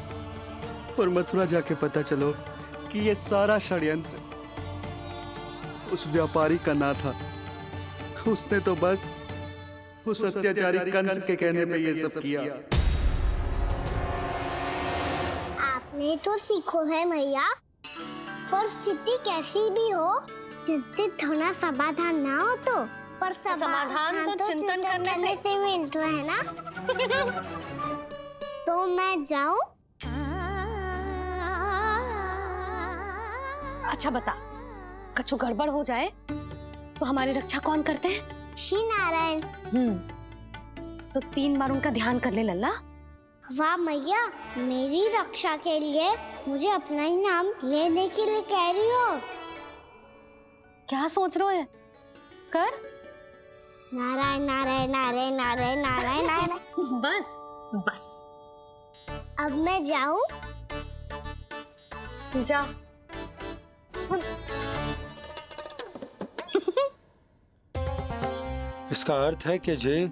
S6: पर मथुरा जाके पता चलो कि ये सारा षड्यंत्र उस व्यापारी का ना था। उसने तो बस उस अत्याचारी कंस के कहने पे ये सब किया।
S3: आपने तो सीखो है भैया, पर स्थिति कैसी भी हो, चिंतित होना समाधान ना हो तो, पर
S2: समाधान तो चिंतन करने
S3: से मिलता है ना। तो मैं जाऊं?
S2: अच्छा बता, कछु गड़बड़ हो जाए तो हमारी रक्षा कौन करते हैं?
S3: श्री नारायण।
S2: तो 3 बार उनका ध्यान कर ले लल्ला।
S3: वाह मैया, मेरी रक्षा के लिए मुझे अपना ही नाम लेने के लिए कह रही हो?
S2: क्या सोच रहे हो? कर।
S3: नारायण नारायण नारायण नारायण नारायण नारायण।
S2: बस बस।
S3: अब मैं जाऊं?
S2: जा।
S4: इसका अर्थ है कि जे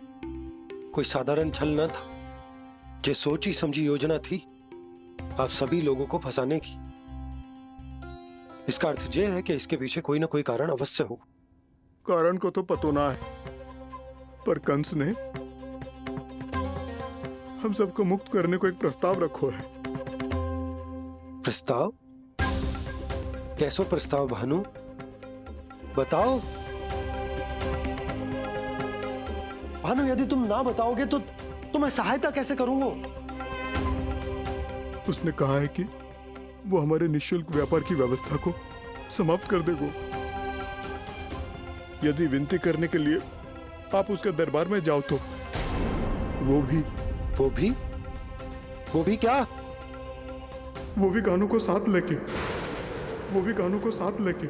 S4: कोई साधारण छल न था, जे सोची समझी योजना थी आप सभी लोगों को फंसाने की। इसका अर्थ ये है कि इसके पीछे कोई ना कोई कारण अवश्य हो।
S7: कारण को तो पतो ना है, पर कंस ने हम सबको मुक्त करने को एक प्रस्ताव रखो है।
S4: प्रस्ताव? कैसो प्रस्ताव भानु? बताओ। भानु, यदि तुम ना बताओगे तो मैं सहायता कैसे करूंगा?
S7: उसने कहा है कि वो हमारे निःशुल्क व्यापार की व्यवस्था को समाप्त कर देगा यदि विनती करने के लिए आप उसके दरबार में जाओ तो। वो भी क्या? वो भी गानों को साथ लेके, वो भी गानों को साथ लेके,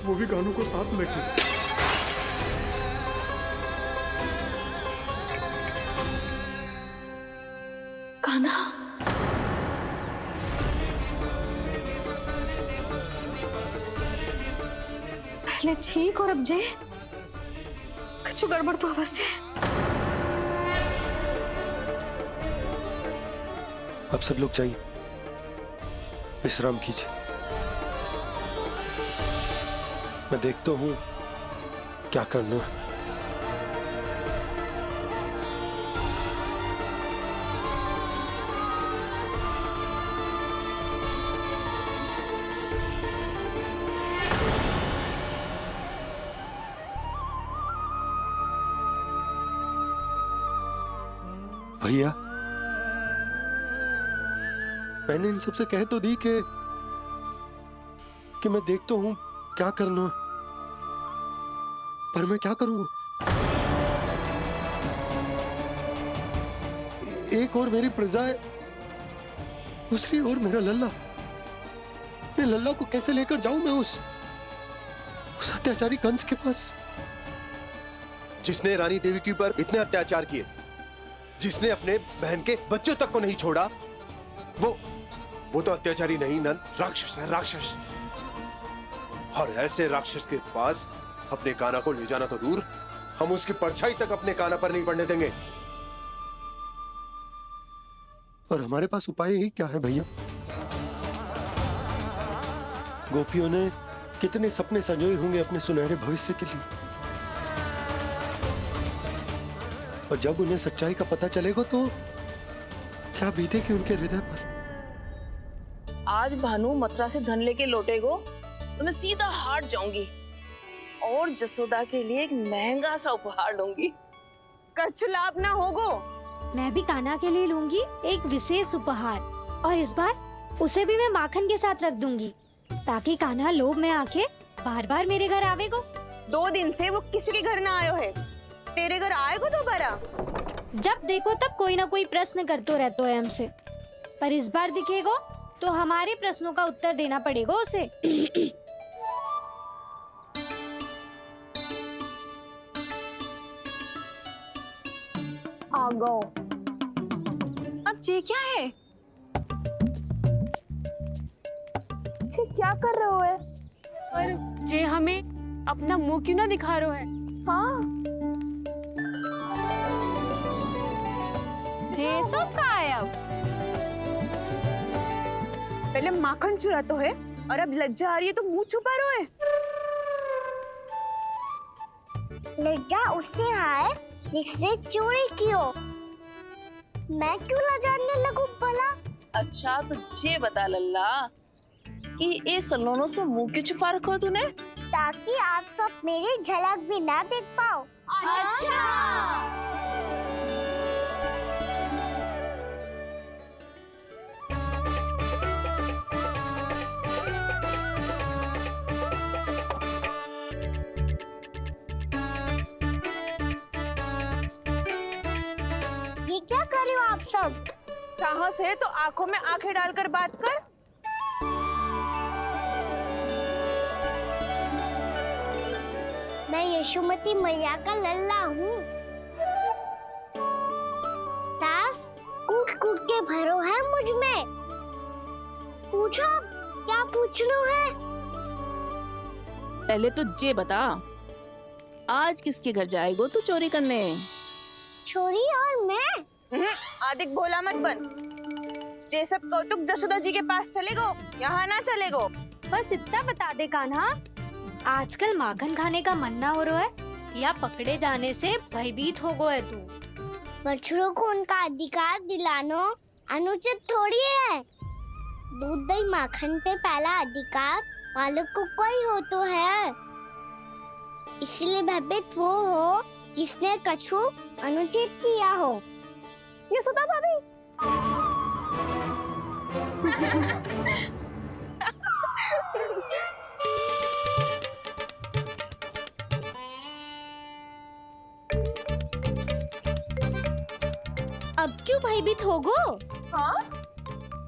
S7: वो भी गानों को साथ लेके।
S8: कान्हा,
S2: पहले ठीक और अब जे कुछ गड़बड़ तो अवश्य।
S4: अब सब लोग जाइए, विश्राम कीजिए। मैं देखता हूं क्या करना है। भैया, मैंने इन सबसे कह तो दी कि मैं देखता हूं क्या करना, पर मैं क्या करूंगा? एक और मेरी प्रजा है, दूसरी ओर मेरा लल्ला। मैं लल्ला को कैसे लेकर जाऊं मैं उस अत्याचारी कंस के पास?
S12: जिसने रानी देवी के ऊपर इतने अत्याचार किए, जिसने अपने बहन के बच्चों तक को नहीं छोड़ा, वो तो अत्याचारी नहीं नंद, राक्षस है, राक्षस। और ऐसे राक्षस के पास अपने कान्हा को ले जाना तो दूर, हम उसकी परछाई तक अपने कान्हा पर नहीं पड़ने देंगे।
S4: और हमारे पास उपाय ही क्या है भैया? गोपियों ने कितने सपने संजोए होंगे अपने सुनहरे भविष्य के लिए, और जब उन्हें सच्चाई का पता चलेगा तो क्या बीतेगी उनके हृदय पर?
S13: आज भानु मथुरा से धन लेके लौटेगो तो मैं सीधा हाट जाऊंगी और जसोदा के लिए एक महंगा सा उपहार दूंगी।
S17: कछु लाभ ना होगो
S15: मैं भी कान्हा के लिए लूंगी एक विशेष उपहार, और इस बार उसे भी मैं माखन के साथ रख दूंगी, ताकि कान्हा लोभ में आके बार बार मेरे घर आवेगो।
S13: 2 दिन से वो किसी के घर ना आयो है, तेरे घर आएगो दोबारा?
S15: जब देखो तब कोई ना कोई प्रश्न करते रहते है हमसे, पर इस बार दिखेगो तो हमारे प्रश्नों का उत्तर देना पड़ेगा उसे।
S13: आ गो। अब ये क्या है? ये क्या कर रहे हो है?
S16: पर जे हमें अपना मुंह क्यों ना दिखा रहे है?
S13: हाँ,
S2: जे सब का है अब?
S13: पहले माखन चुरा तो है और अब लज्जा आ रही है तो मुंह छुपा रहे है।
S3: लज्जा उससे आए जिससे चोरी की हो। मैं क्यों लजाने लगूं भला?
S17: अच्छा तो ये बता लल्ला कि ये सलोनों से मुंह क्यों छुपा रखो तूने?
S3: ताकि आप सब मेरी झलक भी ना देख पाओ।
S15: अच्छा।
S3: ये क्या कर रहे हो आप सब?
S13: साहस है तो आंखों में आंखें डालकर बात कर।
S3: मैं यशोमती मैया का लल्ला हूँ। सास कूट कूट के भरो है मुझ में। पूछो क्या पूछना है?
S17: पहले तो ये बता, आज किसके घर जाएगो तू चोरी करने?
S3: छोरी और मैं?
S13: आदिक भोला मत बन। ये सब कौतुक जशोदा जी के पास चलेगो, यहाँ ना चलेगो।
S15: बस इतना बता दे कान्हा, आजकल माखन खाने का मन ना हो रहा है या पकड़े जाने से भयभीत हो गए तू?
S3: बछड़ों को उनका अधिकार दिलाना अनुचित थोड़ी है। दूध दही माखन पे पहला अधिकार मालिक को कोई हो तो है। इसलिए भयभीत वो हो जिसने कछु अनुचित किया हो।
S13: ये सुधा भाभी।
S15: अब क्यों भयभीत हो गो?
S13: हाँ?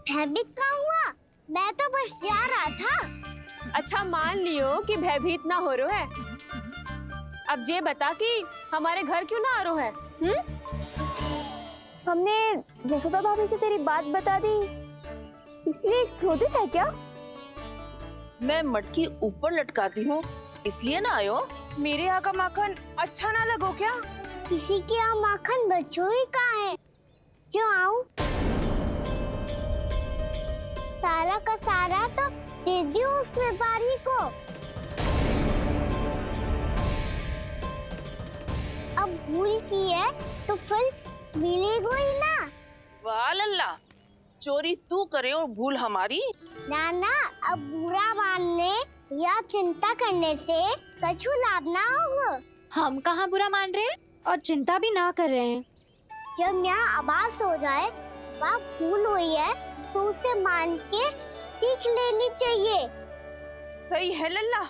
S3: भयभीत क्या हुआ? मैं तो बस जा रहा था।
S16: अच्छा मान लियो कि भयभीत ना हो रहा है, अब ये बता कि हमारे घर क्यों ना आ रहा है?
S13: हमने यशोदा भाभी से तेरी बात बता दी, इसलिए क्रोधित है क्या?
S17: मैं मटकी ऊपर लटकाती हूँ इसलिए ना आयो?
S13: मेरे यहाँ का माखन अच्छा ना लगो क्या?
S3: किसी के यहाँ माखन बचो ही कहाँ है जो आऊं? सारा का सारा तो दे दियो उस व्यापारी को। अब भूल की है तो फिर मिलेगो ही ना।
S17: वाह लल्ला, चोरी तू करे और भूल हमारी।
S3: ना ना, अब बुरा मानने या चिंता करने से कछु लाभ ना होगा।
S2: हम कहाँ बुरा मान रहे हैं
S15: और चिंता भी ना कर रहे हैं।
S3: जब यहाँ आभास हो जाए वहाँ भूल हुई है तो उसे मान के सीख लेनी चाहिए।
S13: सही है लल्ला,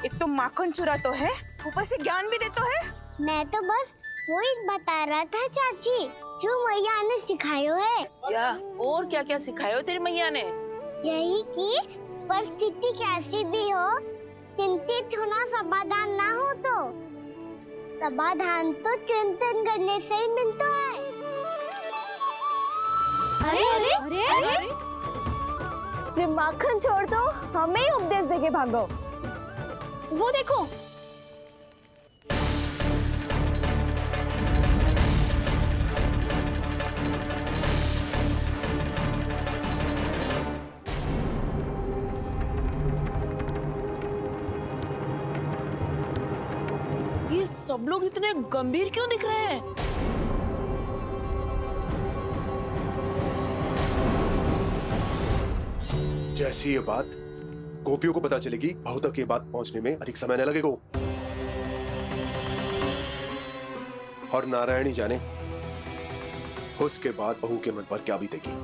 S13: एक तो माखन चुरा तो है, ऊपर से ज्ञान भी देता है।
S3: मैं तो बस वही बता रहा था चाची जो मैया ने सिखायो है।
S17: क्या और क्या क्या सिखायो तेरी मैया ने?
S3: यही कि परिस्थिति कैसी भी हो चिंतित होना समाधान ना हो तो समाधान तो चिंतन करने से ही मिलता है।
S15: अरे अरे अरे, अरे?
S13: जे माखन छोड़ दो, हमें ही उपदेश देके भागो।
S2: वो देखो,
S17: ये सब लोग इतने गंभीर क्यों दिख रहे हैं?
S12: जैसी ये बात गोपियों को पता चलेगी, बहू तक ये बात पहुंचने में अधिक समय न लगेगा। और नारायणी जाने उसके बाद बहू के मन पर क्या बीतेगी।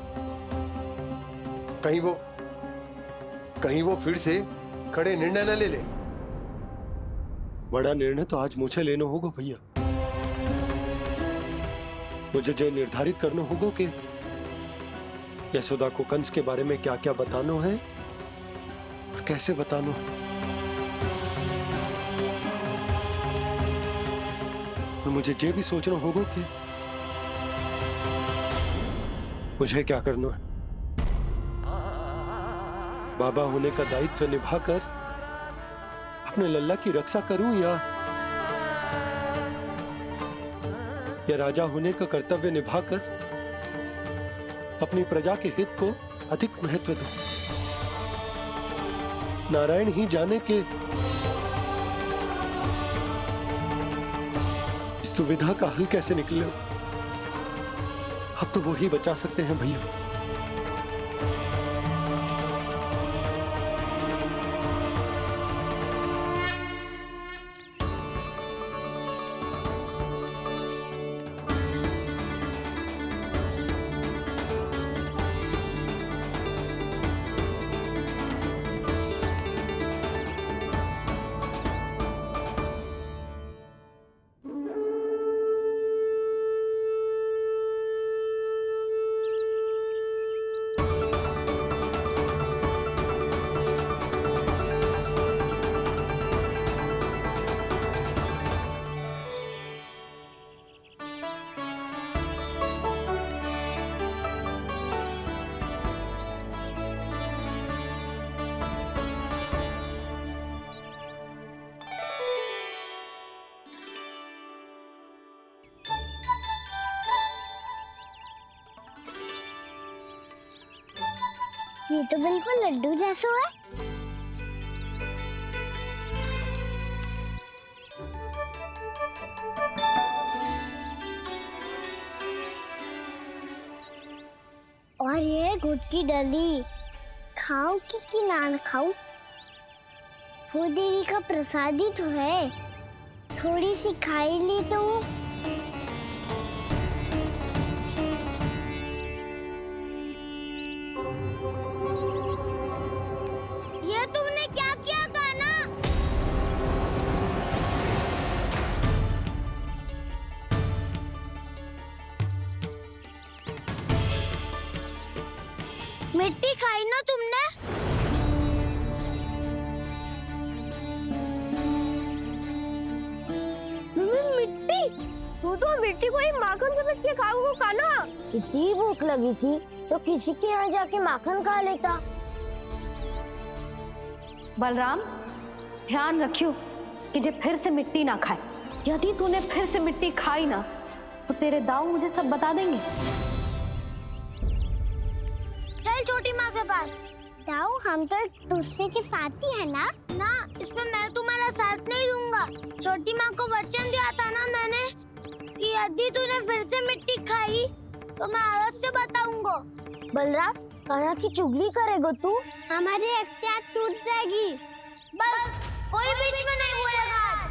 S12: कहीं वो फिर से खड़े निर्णय न ले ले।
S4: बड़ा निर्णय तो आज मुझे लेना होगा भैया। मुझे जो निर्धारित करना होगा कि यशोदा को कंस के बारे में क्या क्या बताना है और कैसे बताना है। और मुझे ये भी सोचना होगा कि मुझे क्या करना है। बाबा होने का दायित्व निभाकर अपने लल्ला की रक्षा करूं या राजा होने का कर्तव्य निभाकर अपनी प्रजा के हित को अधिक महत्व दूं। नारायण ही जाने के इस दुविधा का हल कैसे निकले। अब तो वो ही बचा सकते हैं भैया।
S3: ये तो बिल्कुल लड्डू जैसा है। और ये गुड़ की डली खाऊं कि ना खाऊं? वो देवी का प्रसाद ही तो है, थोड़ी सी खाई ली तो। ये तुमने क्या किया कान्हा? मिट्टी खाई ना तुमने? मिट्टी? तू तो मिट्टी को ही माखन से पीट के खाओगे कान्हा। इतनी भूख लगी थी तो किसी के यहाँ जाके माखन खा लेता।
S2: बलराम, ध्यान रखियो कि जे फिर से मिट्टी ना खाए। यदि तूने फिर से मिट्टी खाई ना तो तेरे दाऊ मुझे सब बता देंगे।
S3: चल छोटी माँ के पास। दाऊ, हम तो एक दूसरे के साथी है ना? ना, इसमें मैं तुम्हारा साथ नहीं दूंगा। छोटी माँ को वचन दिया था ना मैंने कि यदि तूने फिर से मिट्टी खाई तो मैं आवाज से बताऊंगा। बलराम, कान्हा की चुगली करेगा तू? हमारी अख्तियार टूट जाएगी। बस कोई बीच में नहीं बोलेगा।